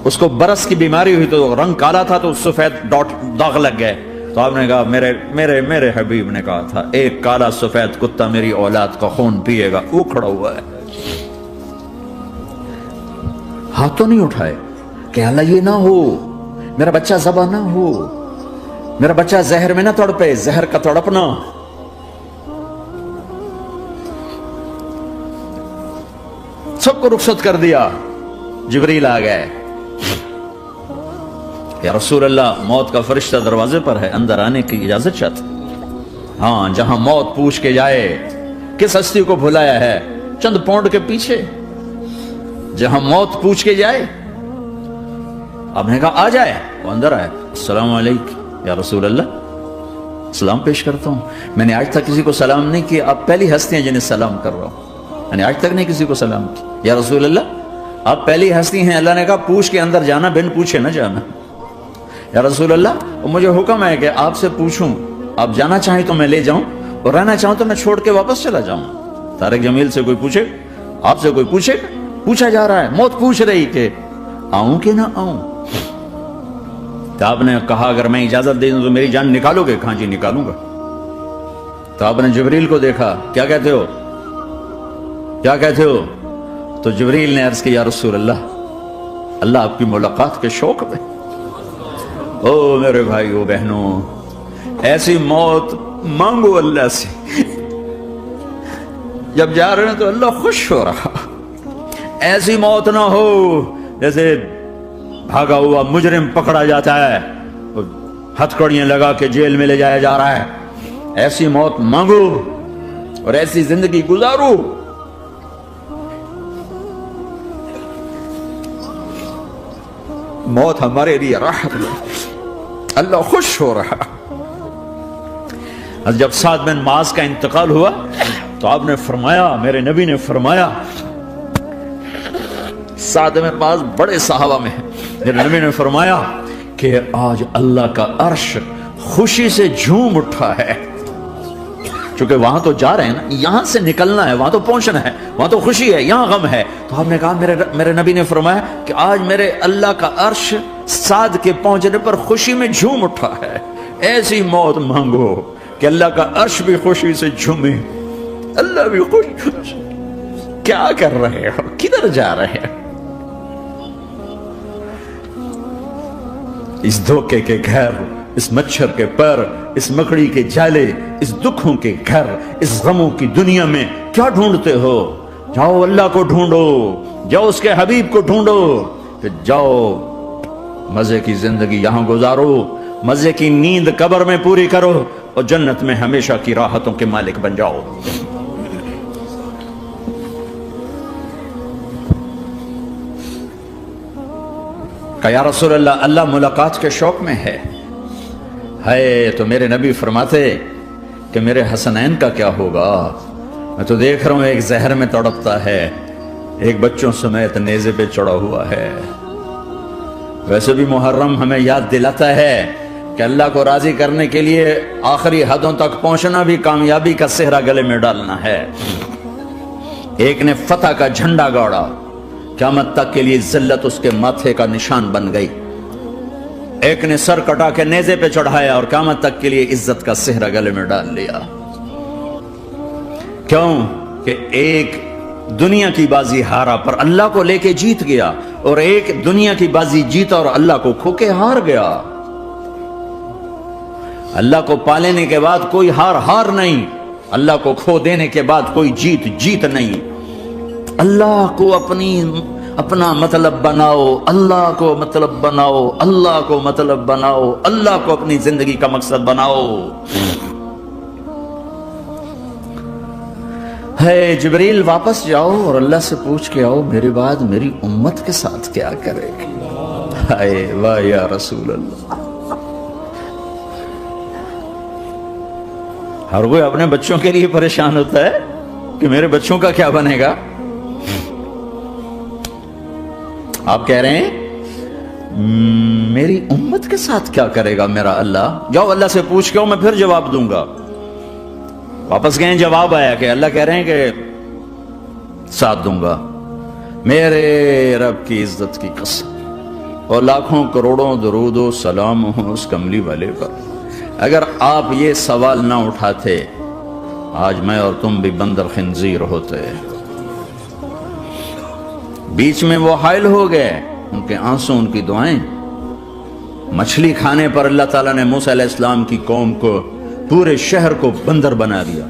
اس کو برس کی بیماری ہوئی تو رنگ کالا تھا تو سفید داغ لگ گئے. تو آپ نے کہا میرے حبیب نے کہا تھا ایک کالا سفید کتا میری اولاد کا خون پیے گا, وہ کھڑا ہوا ہے. ہاتھ تو نہیں اٹھائے کہ اللہ یہ نہ ہو, میرا بچہ ذبح نہ ہو, میرا بچہ زہر میں نہ تڑپے, زہر کا تڑپنا. سب کو رخصت کر دیا. جبریل آ گئے, یا رسول اللہ موت کا فرشتہ دروازے پر ہے, اندر آنے کی اجازت چاہتے. ہاں, جہاں موت پوچھ کے جائے کس ہستی کو بھلایا ہے, چند پونڈ کے پیچھے, جہاں موت پوچھ کے جائے. آپ نے کہا آ جائے, وہ اندر آئے. السلام علیکم یا رسول اللہ, سلام پیش کرتا ہوں, میں نے آج تک کسی کو سلام نہیں کیا, آپ پہلی ہستی ہیں جنہیں سلام کر رہا ہوں, میں نے آج تک نہیں کسی کو سلام کیا. یا رسول اللہ آپ پہلی ہستی ہیں, اللہ نے کہا پوچھ کے اندر جانا, بن پوچھے نہ جانا. یا رسول اللہ مجھے حکم ہے کہ آپ سے پوچھوں, آپ جانا چاہیں تو میں لے جاؤں اور رہنا چاہوں تو میں چھوڑ کے واپس چلا جاؤں. طارق جمیل سے کوئی پوچھے, آپ سے کوئی پوچھے, پوچھا جا رہا ہے, موت پوچھ رہی کہ آؤں کہ نہ آؤں. تو آپ نے کہا اگر میں اجازت دے دوں تو میری جان نکالو گے؟ کہاں جی نکالوں گا. تو آپ نے جبریل کو دیکھا, کیا کہتے ہو, کیا کہتے ہو؟ تو جبریل نے عرض کی یا رسول اللہ آپ کی ملاقات کے شوق میں. او میرے بھائیو بہنوں, ایسی موت مانگو اللہ سے, جب جا رہے ہیں تو اللہ خوش ہو رہا. ایسی موت نہ ہو جیسے بھاگا ہوا مجرم پکڑا جاتا ہے, ہتھکڑیاں لگا کے جیل میں لے جایا جا رہا ہے. ایسی موت مانگو اور ایسی زندگی گزارو. موت ہمارے لیے راحت ہے, اللہ خوش ہو رہا. جب سعد بن معاذ کا انتقال ہوا تو آپ نے فرمایا, میرے نبی نے فرمایا, سعد بن معاذ بڑے صحابہ میں ہیں, میرے نبی نے فرمایا کہ آج اللہ کا عرش خوشی سے جھوم اٹھا ہے. چونکہ وہاں تو جا رہے ہیں نا, یہاں سے نکلنا ہے, وہاں تو پہنچنا ہے, وہاں تو خوشی ہے, یہاں غم ہے. تو آپ نے کہا, میرے نبی نے فرمایا کہ آج میرے اللہ کا عرش سعد کے پہنچنے پر خوشی میں جھوم اٹھا ہے. ایسی موت مانگو کہ اللہ کا عرش بھی خوشی سے جھومے, اللہ بھی خوش. کیا کر رہے ہو, کدھر جا رہے ہیں؟ اس دھوکے کے گھر, اس مچھر کے پر, اس مکڑی کے جالے، اس دکھوں کے گھر، اس غموں کی دنیا میں کیا ڈھونڈتے ہو؟ جاؤ اللہ کو ڈھونڈو، جاؤ اس کے حبیب کو ڈھونڈو، پھر جاؤ مزے کی زندگی یہاں گزارو، مزے کی نیند قبر میں پوری کرو، اور جنت میں ہمیشہ کی راحتوں کے مالک بن جاؤ۔ کہ یا رسول اللہ، اللہ ملاقات کے شوق میں ہے۔ تو میرے نبی فرماتے کہ میرے حسنین کا کیا ہوگا؟ میں تو دیکھ رہا ہوں ایک زہر میں تڑپتا ہے، ایک بچوں سمیت نیزے پہ چڑھا ہوا ہے۔ ویسے بھی محرم ہمیں یاد دلاتا ہے کہ اللہ کو راضی کرنے کے لیے آخری حدوں تک پہنچنا بھی کامیابی کا صحرا گلے میں ڈالنا ہے۔ ایک نے فتح کا جھنڈا گاڑا، قیامت تک کے لیے ذلت اس کے ماتھے کا نشان بن گئی۔ ایک نے سر کٹا کے نیزے پہ چڑھایا اور قیامت تک کے لیے عزت کا صحرا گلے میں ڈال لیا۔ کیوں کہ ایک دنیا کی بازی ہارا پر اللہ کو لے کے جیت گیا، اور ایک دنیا کی بازی جیتا اور اللہ کو کھو کے ہار گیا۔ اللہ کو پا لینے کے بعد کوئی ہار نہیں، اللہ کو کھو دینے کے بعد کوئی جیت نہیں۔ اللہ کو اپنا مطلب بناؤ، اللہ کو مطلب بناؤ، اللہ کو مطلب بناؤ، اللہ کو اپنی زندگی کا مقصد بناؤ۔ ہے جبریل واپس جاؤ اور اللہ سے پوچھ کے آؤ میرے بعد میری امت کے ساتھ کیا کرے گی؟ ہائے واہ یا رسول اللہ۔ ہر کوئی اپنے بچوں کے لیے پریشان ہوتا ہے کہ میرے بچوں کا کیا بنے گا۔ آپ کہہ رہے ہیں میری امت کے ساتھ کیا کرے گا میرا اللہ؟ جاؤ اللہ سے پوچھ کے آؤ، میں پھر جواب دوں گا۔ واپس گئے، جواب آیا کہ اللہ کہہ رہے ہیں کہ ساتھ دوں گا، میرے رب کی عزت کی قسم، اور لاکھوں کروڑوں درود و سلام ہوں اس کملی والے پر۔ اگر آپ یہ سوال نہ اٹھاتے، آج میں اور تم بھی بندر خنزیر ہوتے۔ بیچ میں وہ حائل ہو گئے، ان کے آنسو، ان کی دعائیں۔ مچھلی کھانے پر اللہ تعالیٰ نے موسیٰ علیہ السلام کی قوم کو، پورے شہر کو بندر بنا دیا۔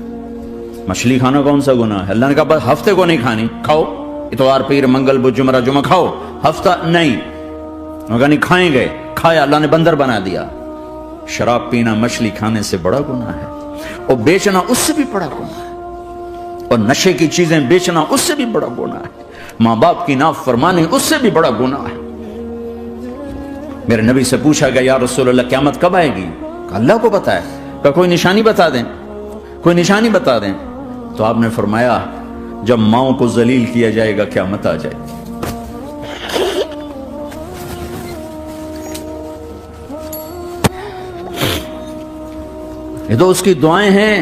مچھلی کھانا کون سا گناہ ہے؟ اللہ نے کہا بس ہفتے کو نہیں کھانی، کھاؤ، اتوار پیر منگل بدھ جمعہ جمعہ کھاؤ، ہفتہ نہیں۔ انہوں نے کہا نہیں کھائیں گے، کھایا، اللہ نے بندر بنا دیا۔ شراب پینا مچھلی کھانے سے بڑا گناہ ہے، اور بیچنا اس سے بھی بڑا گناہ ہے، اور نشے کی چیزیں بیچنا اس سے بھی بڑا گناہ ہے، ماں باپ کی نافرمانی اس سے بھی بڑا گناہ ہے۔ میرے نبی سے پوچھا گیا یا رسول اللہ قیامت کب آئے گی؟ کہا اللہ کو پتا ہے۔ کہا کوئی نشانی بتا دیں، کوئی نشانی بتا دیں۔ تو آپ نے فرمایا جب ماؤں کو ذلیل کیا جائے گا قیامت آ جائے گی۔ یہ تو اس کی دعائیں ہیں،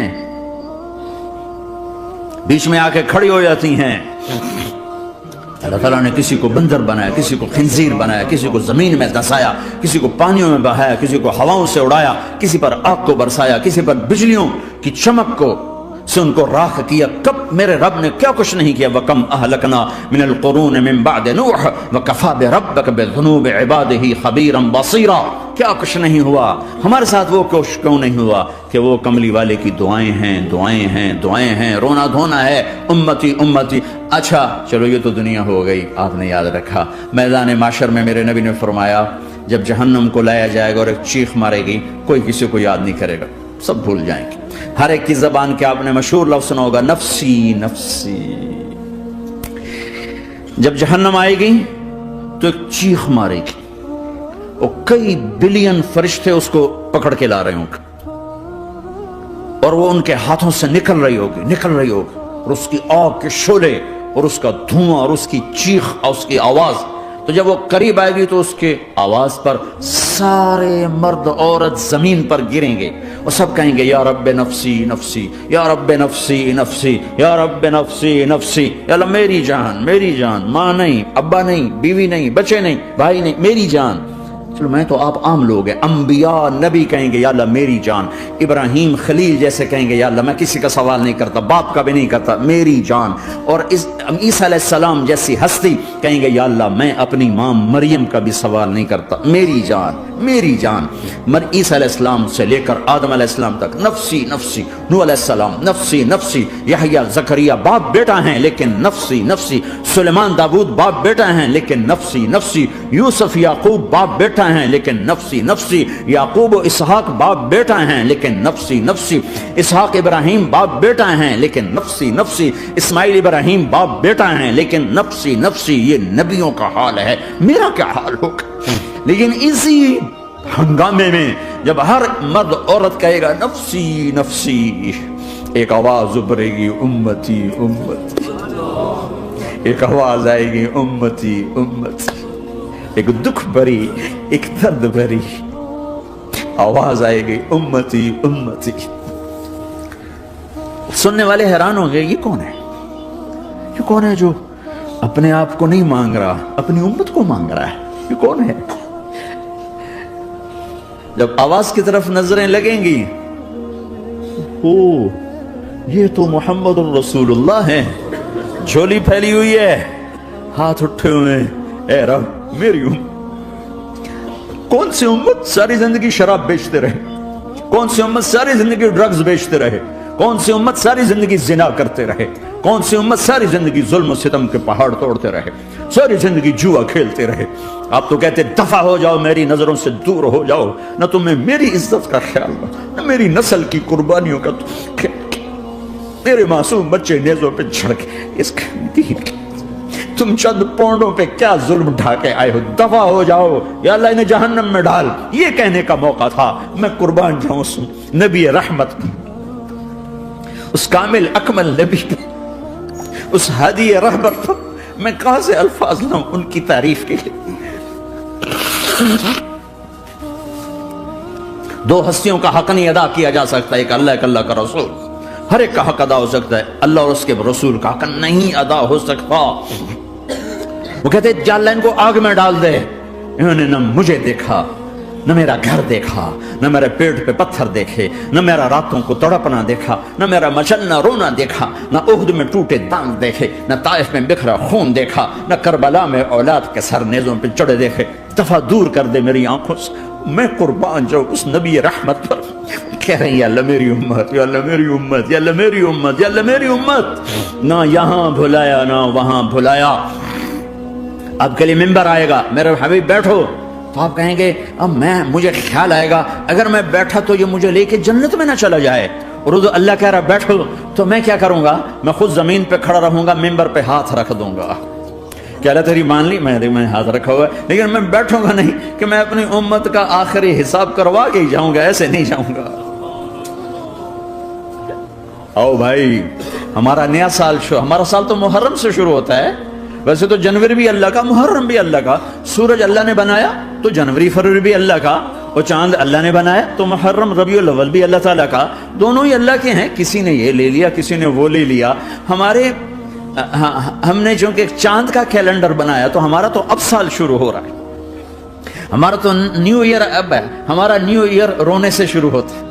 بیچ میں آ کے کھڑی ہو جاتی ہیں۔ اللہ تعالیٰ نے کسی کو بندر بنایا، کسی کو خنزیر بنایا، کسی کو زمین میں دھسایا، کسی کو پانیوں میں بہایا، کسی کو ہواؤں سے اڑایا، کسی پر آگ کو برسایا، کسی پر بجلیوں کی چمک کو سے ان کو راکھ کیا۔ کب میرے رب نے کیا کچھ نہیں کیا۔ وَكَمْ أَهْلَكْنَا مِنَ الْقُرُونِ مِنْ بَعْدِ نُوحٍ وَكَفَى بِرَبِّكَ بِذُنُوبِ عِبَادِهِ خَبِيرًا بَصِيرًا۔ کیا کچھ نہیں ہوا ہمارے ساتھ، وہ کچھ کیوں نہیں ہوا کہ وہ کملی والے کی دعائیں ہیں، دعائیں ہیں، دعائیں ہیں، رونا دھونا ہے، امتی امتی۔ اچھا چلو یہ تو دنیا ہو گئی، آپ نے یاد رکھا میدان معاشر میں میرے نبی نے فرمایا جب جہنم کو لایا جائے گا اور ایک چیخ مارے گی، کوئی کسی کو یاد نہیں کرے گا، سب بھول جائیں گے۔ ہر ایک کی زبان کے آپ نے مشہور لفظ سنا ہوگا نفسی نفسی۔ جب جہنم آئے گی تو ایک چیخ مارے گی، اور کئی بلین فرشتے اس کو پکڑ کے لا رہے ہوں گے، اور وہ ان کے ہاتھوں سے نکل رہی ہوگی، اور اس کی آگ کے شعلے اور اس کا دھواں اور اس کی چیخ اور اس کی آواز۔ تو جب وہ قریب آئے گی تو اس کے آواز پر سارے مرد عورت زمین پر گریں گے، اور سب کہیں گے یا رب نفسی نفسی، یا رب نفسی نفسی، یا رب نفسی نفسی، یا اللہ میری جان، ماں نہیں، ابا نہیں، بیوی نہیں، بچے نہیں، بھائی نہیں، میری جان۔ چلو میں تو آپ عام لوگ ہیں، انبیاء نبی کہیں گے یا اللہ میری جان، ابراہیم خلیل جیسے کہیں گے یا اللہ میں کسی کا سوال نہیں کرتا، باپ کا بھی نہیں کرتا، میری جان، اور عیسیٰ علیہ السلام جیسی ہستی کہیں گے یا اللہ میں اپنی ماں مریم کا بھی سوال نہیں کرتا، میری جان میری جان۔ عیسیٰ علیہ السلام سے لے کر آدم علیہ السلام تک نفسی نفسی، نوح علیہ السلام نفسی نفسی، یحییٰ زکریا باپ بیٹا ہیں لیکن نفسی نفسی، سلیمان داؤد باپ بیٹا ہیں لیکن نفسی نفسی، یوسف یعقوب باپ بیٹا ہیں لیکن نفسی نفسی، یعقوب و اسحاق باپ بیٹا ہیں لیکن نفسی نفسی، اسحاق ابراہیم باپ بیٹا ہیں لیکن نفسی نفسی، اسماعیل ابراہیم باپ بیٹا ہیں لیکن نفسی نفسی۔ یہ نبیوں کا حال ہے، میرا کیا حال ہوگا؟ لیکن اسی ہنگامے میں جب ہر مرد عورت کہے گا نفسی نفسی، ایک آواز ابھرے گی امتی امتی، ایک آواز آئے گی امتی امتی، ایک دکھ بھری ایک درد بھری آواز آئے گی امتی امتی۔ سننے والے حیران ہوں گے یہ کون ہے، یہ کون ہے جو اپنے آپ کو نہیں مانگ رہا اپنی امت کو مانگ رہا ہے، یہ کون ہے؟ جب آواز کی طرف نظریں لگیں گی، او یہ تو محمد الرسول اللہ ہے، جھولی پھیلی ہوئی ہے، ہاتھ اٹھے ہوئے، اے رب میری امت۔ کون سی امت ساری زندگی شراب بیچتے رہے، کون سی امت ساری زندگی ڈرگز بیچتے رہے، کون سی امت ساری زندگی زنا کرتے رہے، کون سی امت ساری زندگی ظلم و ستم کے پہاڑ توڑتے رہے، ساری زندگی جوا کھیلتے رہے۔ آپ تو کہتے دفع ہو جاؤ، میری نظروں سے دور ہو جاؤ، نہ تمہیں میری عزت کا خیال نہ میری نسل کی قربانیوں کا میرے معصوم بچے نیزوں پہ جھڑ کے اس دین تم چند پونڈوں پہ کیا ظلم ڈھا کے آئے ہو، دفع ہو جاؤ یا اللہ انہیں جہنم میں ڈال۔ یہ کہنے کا موقع تھا، میں قربان جاؤں اس نبی رحمت پہ، اس کامل اکمل نبی پہ، اس ہادی رحمت پر میں کہاں سے الفاظ لاؤں ان کی تعریف کے لیے۔ دو ہستیوں کا حق نہیں ادا کیا جا سکتا، ایک اللہ ایک اللہ کا رسول، ہر ایک کا حق ادا ہو سکتا ہے، اللہ اور اس کے رسول کا حق نہیں ادا ہو سکتا۔ وہ کہتے ہیں یا اللہ ان کو آگ میں ڈال دے، انہوں نے نہ مجھے دیکھا، نہ میرا گھر دیکھا، نہ میرے پیٹ پہ پتھر دیکھے، نہ میرا راتوں کو تڑپنا دیکھا، نہ میرا مچلنا رونا دیکھا، نہ احد میں ٹوٹے دانت دیکھے، نہ طائف میں بکھرا خون دیکھا، نہ کربلا میں اولاد کے سر نیزوں پہ چڑھے دیکھے۔ دفعہ دور کر دے میری آنکھوں سے، میں قربان جاؤں اس نبی رحمت پر۔ کہہ رہے ہیں یا اللہ میری امت، یا اللہ میری امت، یا اللہ میری امت، یا اللہ میری امت، نہ یہاں بھلایا نہ وہاں بھلایا۔ اب کے لیے ممبر آئے گا، میرے حبیب بیٹھو، تو آپ کہیں گے اب مجھے خیال آئے گا اگر میں بیٹھا تو یہ مجھے لے کے جنت میں نہ چلا جائے، اور اللہ کہہ رہا بیٹھو تو میں کیا کروں گا؟ میں خود زمین پہ کھڑا رہوں گا، ممبر پہ ہاتھ رکھ دوں گا، کہ اللہ تیری مان لی، میں ہاتھ رکھا ہوا ہے، لیکن میں بیٹھوں گا نہیں کہ میں اپنی امت کا آخری حساب کروا کے ہی جاؤں گا، ایسے نہیں جاؤں گا۔ آؤ بھائی، ہمارا نیا سال ہمارا سال تو محرم سے شروع ہوتا ہے، ویسے تو جنوری بھی اللہ کا، محرم بھی اللہ کا، سورج اللہ نے بنایا تو جنوری فروری بھی اللہ کا، اور چاند اللہ نے بنایا تو محرم ربیع الاول بھی اللہ تعالیٰ کا، دونوں ہی اللہ کے ہیں، کسی نے یہ لے لیا کسی نے وہ لے لیا۔ ہم نے چونکہ چاند کا کیلنڈر بنایا تو ہمارا تو اب سال شروع ہو رہا ہے، ہمارا تو نیو ایئر اب ہے، ہمارا نیو ایئر رونے سے شروع ہوتا ہے۔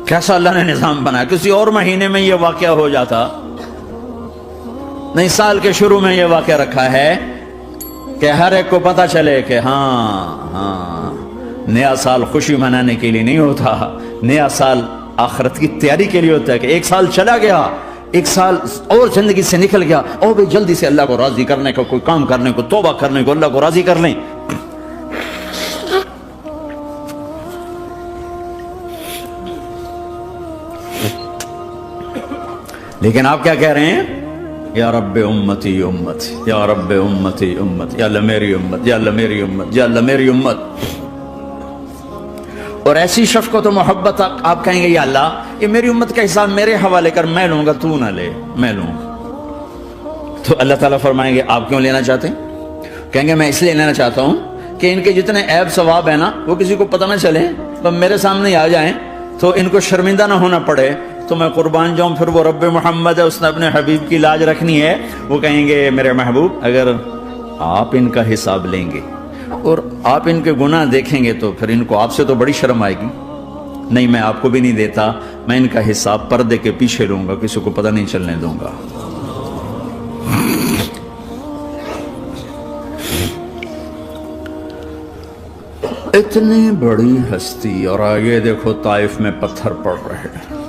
کیسا اللہ نے نظام بنایا، کسی اور مہینے میں یہ واقعہ ہو جاتا، نہیں سال کے شروع میں یہ واقعہ رکھا ہے کہ ہر ایک کو پتا چلے کہ ہاں نیا سال خوشی منانے کے لیے نہیں ہوتا، نیا سال آخرت کی تیاری کے لیے ہوتا ہے، کہ ایک سال چلا گیا، ایک سال اور زندگی سے نکل گیا، اور بھی جلدی سے اللہ کو راضی کرنے کو، کوئی کام کرنے کو، توبہ کرنے کو، اللہ کو راضی کر لیں۔ لیکن آپ کیا کہہ رہے ہیں؟ یا رب امتی امتی، یا رب امتی امتی، یا اللہ میری امت، یا اللہ میری امت، یا اللہ میری امت۔ اور ایسی شفقت و محبت آپ کہیں گے یا اللہ یہ میری امت کا حساب میرے حوالے کر، میں لوں گا، تو نہ لے، میں لوں گا۔ تو اللہ تعالیٰ فرمائیں گے آپ کیوں لینا چاہتے ہیں؟ کہیں گے میں اس لیے لینا چاہتا ہوں کہ ان کے جتنے عیب ثواب ہیں نا وہ کسی کو پتہ نہ چلے، تو میرے سامنے آ جائیں تو ان کو شرمندہ نہ ہونا پڑے، تو میں قربان جاؤں۔ پھر وہ رب محمد ہے، اس نے اپنے حبیب کی لاج رکھنی ہے، وہ کہیں گے میرے محبوب اگر آپ ان کا حساب لیں گے اور آپ ان کے گناہ دیکھیں گے تو پھر ان کو آپ سے تو بڑی شرم آئے گی. نہیں میں آپ کو بھی نہیں دیتا, میں ان کا حساب پردے کے پیچھے لوں گا, کسی کو پتہ نہیں چلنے دوں گا. اتنی بڑی ہستی, اور آگے دیکھو طائف میں پتھر پڑ رہے ہیں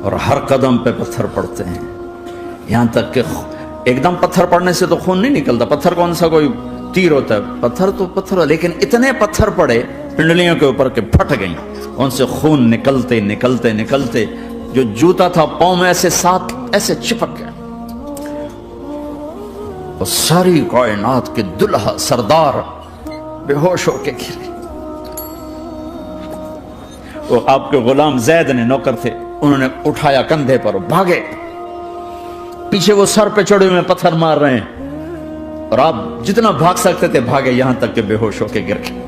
اور ہر قدم پہ پتھر پڑتے ہیں, یہاں تک کہ ایک دم پتھر پڑنے سے تو خون نہیں نکلتا. پتھر کون سا کوئی تیر ہوتا ہے, پتھر تو پتھر, لیکن اتنے پتھر پڑے پنڈلیوں کے اوپر کے پھٹ گئیں, ان سے خون نکلتے نکلتے نکلتے جو جوتا تھا پاؤں میں ایسے ساتھ ایسے چپک گیا. اور ساری کائنات کے دلہا سردار بے ہوش ہو کے گرے. وہ آپ کے غلام زید نے نوکر تھے, انہوں نے اٹھایا کندھے پر, بھاگے پیچھے, وہ سر پہ چڑھے ہوئے پتھر مار رہے ہیں اور آپ جتنا بھاگ سکتے تھے بھاگے, یہاں تک کہ بے ہوش ہو کے گر گئے.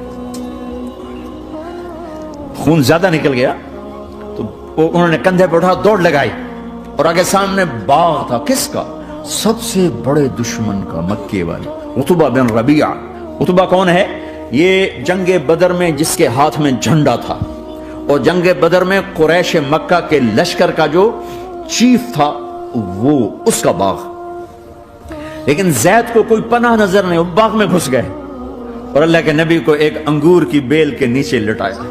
خون زیادہ نکل گیا تو انہوں نے کندھے پہ اٹھا, دوڑ لگائی, اور آگے سامنے باغ تھا. کس کا؟ سب سے بڑے دشمن کا, مکے والے عتبہ بن ربیعہ. عتبہ کون ہے؟ یہ جنگ بدر میں جس کے ہاتھ میں جھنڈا تھا, اور جنگ بدر میں قریش مکہ کے لشکر کا جو چیف تھا وہ اس کا باغ. لیکن زید کو کوئی پناہ نظر نہیں, وہ باغ میں گھس گئے اور اللہ کے نبی کو ایک انگور کی بیل کے نیچے لٹایا.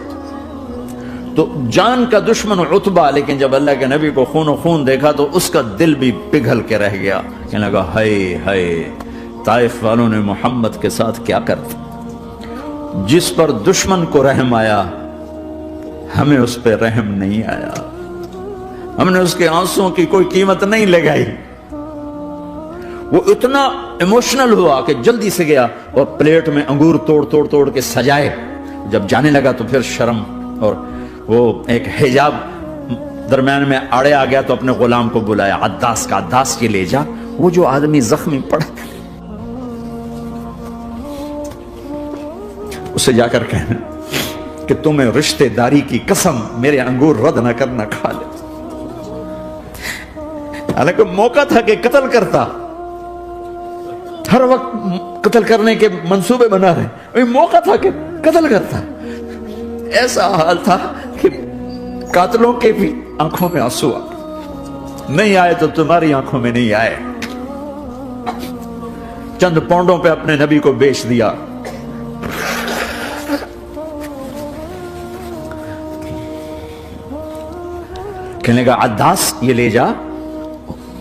تو جان کا دشمن عتبہ, لیکن جب اللہ کے نبی کو خون و خون دیکھا تو اس کا دل بھی پگھل کے رہ گیا. کہنے لگا ہائے ہائے, طائف والوں نے محمد کے ساتھ کیا کر دیا. جس پر دشمن کو رحم آیا ہمیں اس پہ رحم نہیں آیا, ہم نے اس کے آنسوں کی کوئی قیمت نہیں لگائی. وہ اتنا ایموشنل ہوا کہ جلدی سے گیا اور پلیٹ میں انگور توڑ توڑ توڑ کے سجائے. جب جانے لگا تو پھر شرم اور وہ ایک حجاب درمیان میں آڑے آ گیا, تو اپنے غلام کو بلایا, عداس کا, عداس کے لے جا وہ جو آدمی زخمی پڑا, اسے جا کر کہنا کہ تمہیں رشتہ داری کی قسم میرے انگور رد نہ کرنا, کھا لے. حالانکہ موقع تھا کہ قتل کرتا, ہر وقت قتل کرنے کے منصوبے بنا رہے, موقع تھا کہ قتل کرتا. ایسا حال تھا کہ قاتلوں کے بھی آنکھوں میں آنسو نہیں آئے تو تمہاری آنکھوں میں نہیں آئے. چند پونڈوں پہ اپنے نبی کو بیچ دیا. کہنے کا عداس یہ لے جا,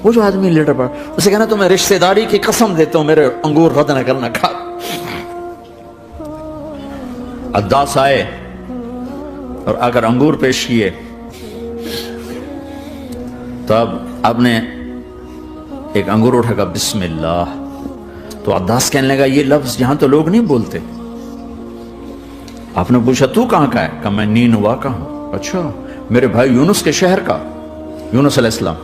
وہ جو آدمی لیٹر پڑا, اسے کہنا تمہیں رشتہ داری کی قسم دیتا ہوں میرے انگور رد نہ کرنا, کھا. عداس آئے اور آ کر انگور پیش کیے. تب آپ نے ایک انگور اٹھا کر بسم اللہ. تو عداس کہنے لگا یہ لفظ یہاں تو لوگ نہیں بولتے. آپ نے پوچھا تو کہاں کا ہے؟ کہا میں نینوا کا ہوں. اچھا, میرے بھائی یونس کے شہر کا, یونس علیہ السلام.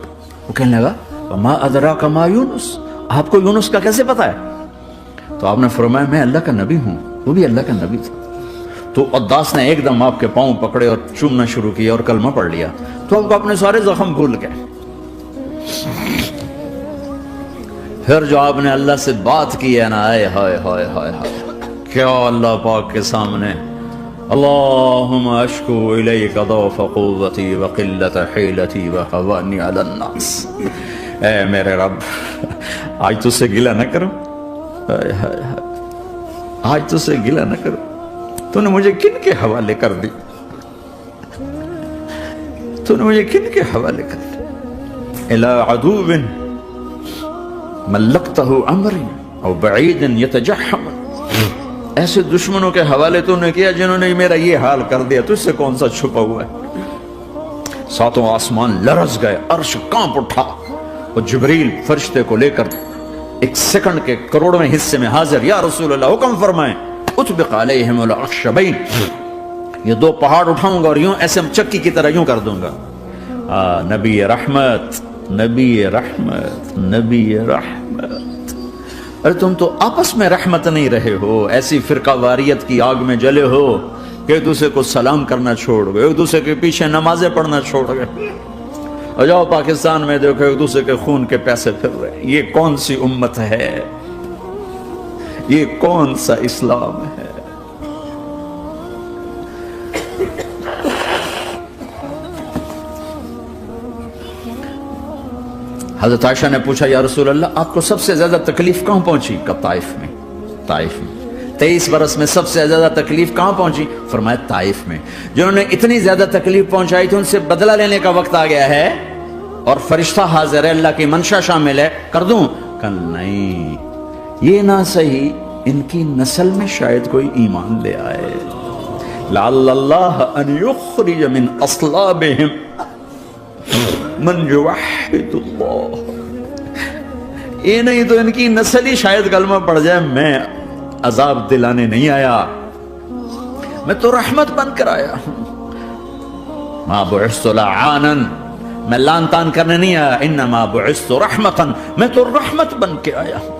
وہ کہنے لگا ما ادراک ما یونس, آپ کو یونس کا کیسے پتا ہے؟ تو آپ نے فرمایا میں اللہ کا نبی ہوں, وہ بھی اللہ کا نبی تھا. تو عداس نے ایک دم آپ کے پاؤں پکڑے اور چومنا شروع کیا اور کلمہ پڑھ لیا. تو آپ کو اپنے سارے زخم بھول گئے. پھر جو آپ نے اللہ سے بات کی ہے نا, آئے ہائے ہائے ہائے ہائے, کیا اللہ پاک کے سامنے اللہم اشکو الیک ضعف قوتی وقلت حیلتی وحوانی علی الناس. اے میرے رب, آج تو سے گلہ نہ کرو, آج تو سے گلہ نہ کرو, تو نے مجھے کن کے حوالے کر دی, تو نے مجھے کن کے حوالے کر دی. الی عدو ملکتہ امری او بعید یتجحم, ایسے دشمنوں کے حوالے تو نے کیا جنہوں نے میرا یہ حال کر دیا, تجھ سے کون سا چھپا ہوا ہے. ساتوں آسمان لرز گئے, عرش کانپ اٹھا, اور جبریل فرشتے کو لے کر ایک سیکنڈ کے کروڑویں حصے میں حاضر. یا رسول اللہ حکم فرمائیں, اطبق علیہم الاخشبین, یہ دو پہاڑ اٹھاؤں گا اور یوں ایسے چکی کی طرح یوں کر دوں گا. نبی رحمت, نبی رحمت, نبی رحمت. ارے تم تو آپس میں رحمت نہیں رہے ہو, ایسی فرقہ واریت کی آگ میں جلے ہو کہ ایک دوسرے کو سلام کرنا چھوڑ گئے, ایک دوسرے کے پیچھے نمازیں پڑھنا چھوڑ گئے. اور جاؤ پاکستان میں دیکھو ایک دوسرے کے خون کے پیسے پھر رہے. یہ کون سی امت ہے؟ یہ کون سا اسلام ہے؟ حضرت عائشہ نے پوچھا یا رسول اللہ آپ کو سب سے زیادہ تکلیف کہاں پہنچی؟ کب؟ طائف میں۔ طائف میں 23 برس میں سب سے زیادہ تکلیف کہاں پہنچی؟ فرمایا طائف میں۔ جنہوں نے اتنی زیادہ تکلیف پہنچائی تھی ان سے بدلہ لینے کا وقت آ گیا ہے، اور فرشتہ حاضر ہے، اللہ کی منشا شامل ہے، کر دوں؟ کہ نہیں، یہ نہ صحیح، ان کی نسل میں شاید کوئی ایمان لے آئے، لعل اللہ ان یخرج من اصلابہم من یوحد اللہ، یہ نہیں تو ان کی نسل ہی شاید کلمہ پڑ جائے۔ میں عذاب دلانے نہیں آیا، میں تو رحمت بن کر آیا ہوں۔ ما بعثت لعانا، میں لان تان کرنے نہیں آیا، انما بعثت رحمتا، میں تو رحمت بن کے آیا ہوں۔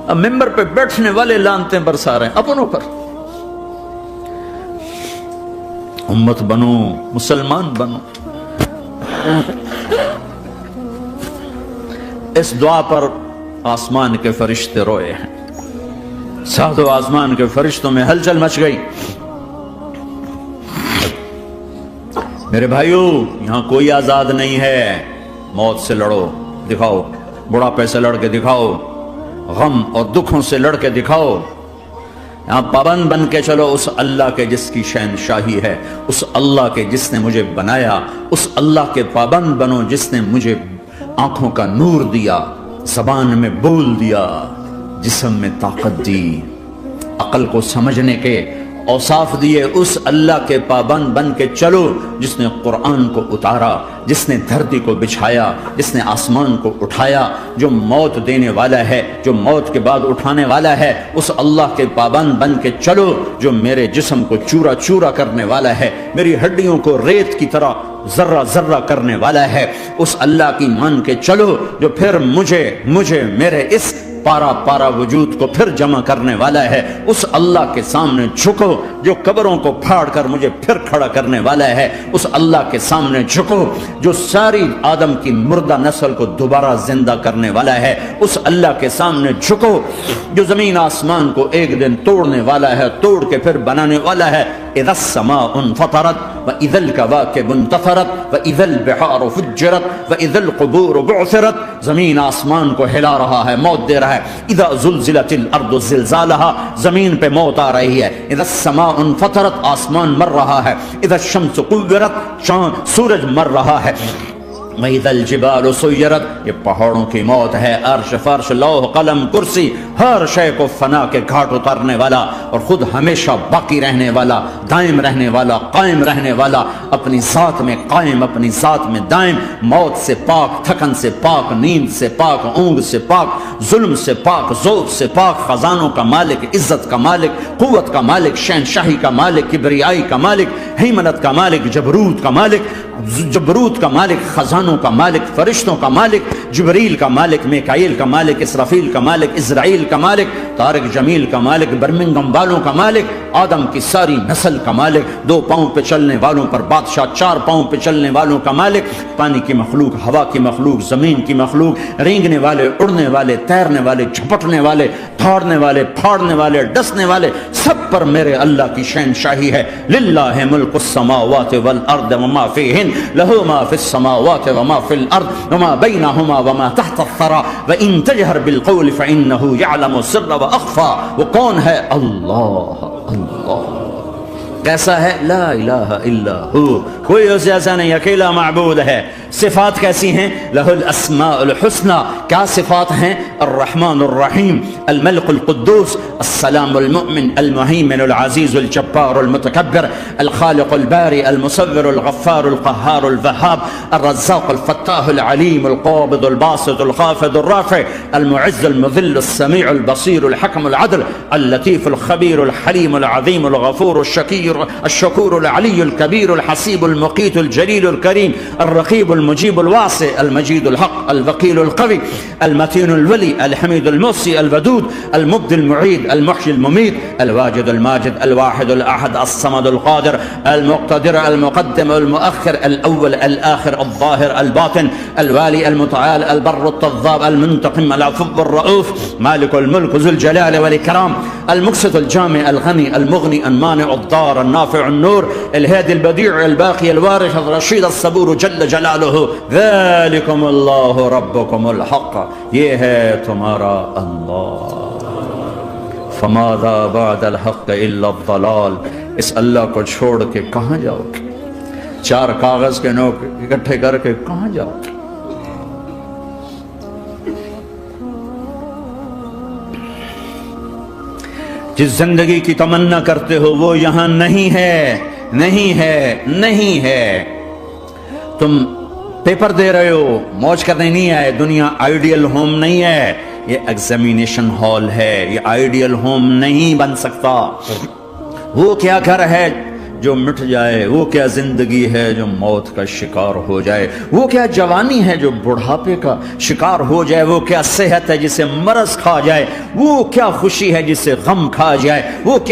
اب ممبر پہ بیٹھنے والے لانتیں برسا رہے ہیں اپنوں پر۔ امت بنو، مسلمان بنو۔ اس دعا پر آسمان کے فرشتے روئے ہیں، ساتوں آسمان کے فرشتوں میں ہلچل مچ گئی۔ میرے بھائیو، یہاں کوئی آزاد نہیں ہے، موت سے لڑو، دکھاؤ، بڑھاپے سے لڑ کے دکھاؤ، غم اور دکھوں سے لڑ کے دکھاؤ، یہاں پابند بن کے چلو اس اللہ کے جس کی شہنشاہی ہے، اس اللہ کے جس نے مجھے بنایا، اس اللہ کے پابند بنو جس نے مجھے آنکھوں کا نور دیا، زبان میں بول دیا، جسم میں طاقت دی، عقل کو سمجھنے کے اوصاف دیے، اس اللہ کے پابند بن کے چلو جس نے قرآن کو اتارا، جس نے دھرتی کو بچھایا، جس نے آسمان کو اٹھایا، جو موت دینے والا ہے، جو موت کے بعد اٹھانے والا ہے، اس اللہ کے پابند بن کے چلو جو میرے جسم کو چورا چورا کرنے والا ہے، میری ہڈیوں کو ریت کی طرح ذرہ ذرہ کرنے والا ہے، اس اللہ کی مان کے چلو جو پھر مجھے میرے اس پارا پارا وجود کو پھر جمع کرنے والا ہے، اس اللہ کے سامنے جھکو جو قبروں کو پھاڑ کر مجھے پھر کھڑا کرنے والا ہے، اس اللہ کے سامنے جھکو جو ساری آدم کی مردہ نسل کو دوبارہ زندہ کرنے والا ہے، اس اللہ کے سامنے جھکو جو زمین آسمان کو ایک دن توڑنے والا ہے، توڑ کے پھر بنانے والا ہے۔ اذا السماء انفطرت واذا الكواكب انتثرت واذا البحار فجرت واذا القبور بعثرت، زمین آسمان کو ہلا رہا ہے، موت دے رہا ہے۔ اذا زلزلت الارض زلزالها، زمین پہ موت آ رہی ہے۔ اذا السماء انفطرت، آسمان مر رہا ہے۔ اذا الشمس كورت، سورج مر رہا ہے۔ وَإِذَا الْجِبَالُ سُيِّرَتْ، یہ پہاڑوں کی موت ہے۔ عرش فرش لوح قلم کرسی، ہر شے کو فنا کے گھاٹ اتارنے والا اور خود ہمیشہ باقی رہنے والا، دائم رہنے والا، قائم رہنے والا، اپنی ذات میں قائم، اپنی ذات میں دائم، موت سے پاک، تھکن سے پاک، نیند سے پاک، اونگ سے پاک، ظلم سے پاک، ذوق سے پاک، خزانوں کا مالک، عزت کا مالک، قوت کا مالک، شہنشاہی کا مالک، کبریائی کا مالک، ہیمنت کا مالک، جبروت کا مالک، خزانوں کا مالک، فرشتوں کا مالک، جبریل کا مالک، میکائیل کا مالک، اسرافیل کا مالک، اسرائیل کا مالک، طارق جمیل کا مالک، برمنگم والوں کا مالک، آدم کی ساری نسل کا مالک، 2 پاؤں پہ چلنے والوں پر بادشاہ، 4 پاؤں پہ چلنے والوں کا مالک، پانی کی مخلوق، ہوا کی مخلوق، زمین کی مخلوق، رینگنے والے، اڑنے والے، تیرنے والے، جھپٹنے والے، دھاڑنے والے، پھاڑنے والے، ڈسنے والے، سب پر میرے اللہ کی شہنشاہی ہے۔ للہ ملک السماوات والارض وما فیہن، لہ ما فی السماوات وما فی الارض وما بینہما وما تحت الثری وان تجہر بالقول فانہ یعلم السر واخفی۔ وہ کون ہے؟ اللہ۔ کیسا ہے؟ لا الہ الا ہو، کوئی اس جیسا نہیں، اکیلا معبود ہے۔ صفات کیسی ہیں؟ لہ الاسماء الحسنى، کیا صفات ہیں؟ الرحمن الرحیم، الملک القدوس، السلام المؤمن، المہیمن العزیز الجبار المتکبر، الخالق الباری المصور الغفار القہار الوہاب، الرزاق الفتاح العلیم القابض الباسط الخافض الرافع، المعز المذل السمیع البصیر الحکم العدل، اللطیف الخبیر الحلیم العظیم الغفور الشکی الشكور العلي الكبير الحسيب المقيت الجليل الكريم الرقيب المجيب الواسع المجيد الحق الوكيل القوي المتين الولي الحميد المحصي الودود المبدي المعيد المحيي المميت الواجد الماجد الواحد الأحد الصمد القادر المقتدر المقدم المؤخر الأول الآخر الظاهر الباطن الوالي المتعال البر التضاب المنتقم العفو الرؤوف مالك الملك ذو الجلال والإكرام المقسط الجامع الغني المغني المانع الضار النافع النور الهادي البديع الباقي الوارث الرشيد الصبور جل جلاله ذلكم اللہ ربکم الحق، یہ ہے تمہارا اللہ، فماذا بعد الحق الا الضلال، اس اللہ کو چھوڑ کے کہاں جاؤ گے؟ چار کاغذ کے نوٹ اکٹھے کر کے کہاں جاؤ گے؟ جس زندگی کی تمنا کرتے ہو وہ یہاں نہیں ہے، نہیں ہے، نہیں ہے۔ تم پیپر دے رہے ہو، موج کرنے نہیں آئے، دنیا آئیڈیل ہوم نہیں ہے، یہ ایگزامینیشن ہال ہے، یہ آئیڈیل ہوم نہیں بن سکتا۔ وہ کیا گھر ہے جو مٹ جائے، وہ کیا زندگی ہے جو موت کا شکار ہو جائے، وہ کیا جوانی ہے جو بڑھاپے کا شکار ہو جائے، وہ کیا صحت ہے جسے مرض کھا جائے، وہ کیا خوشی ہے جسے غم کھا جائے، وہ کیا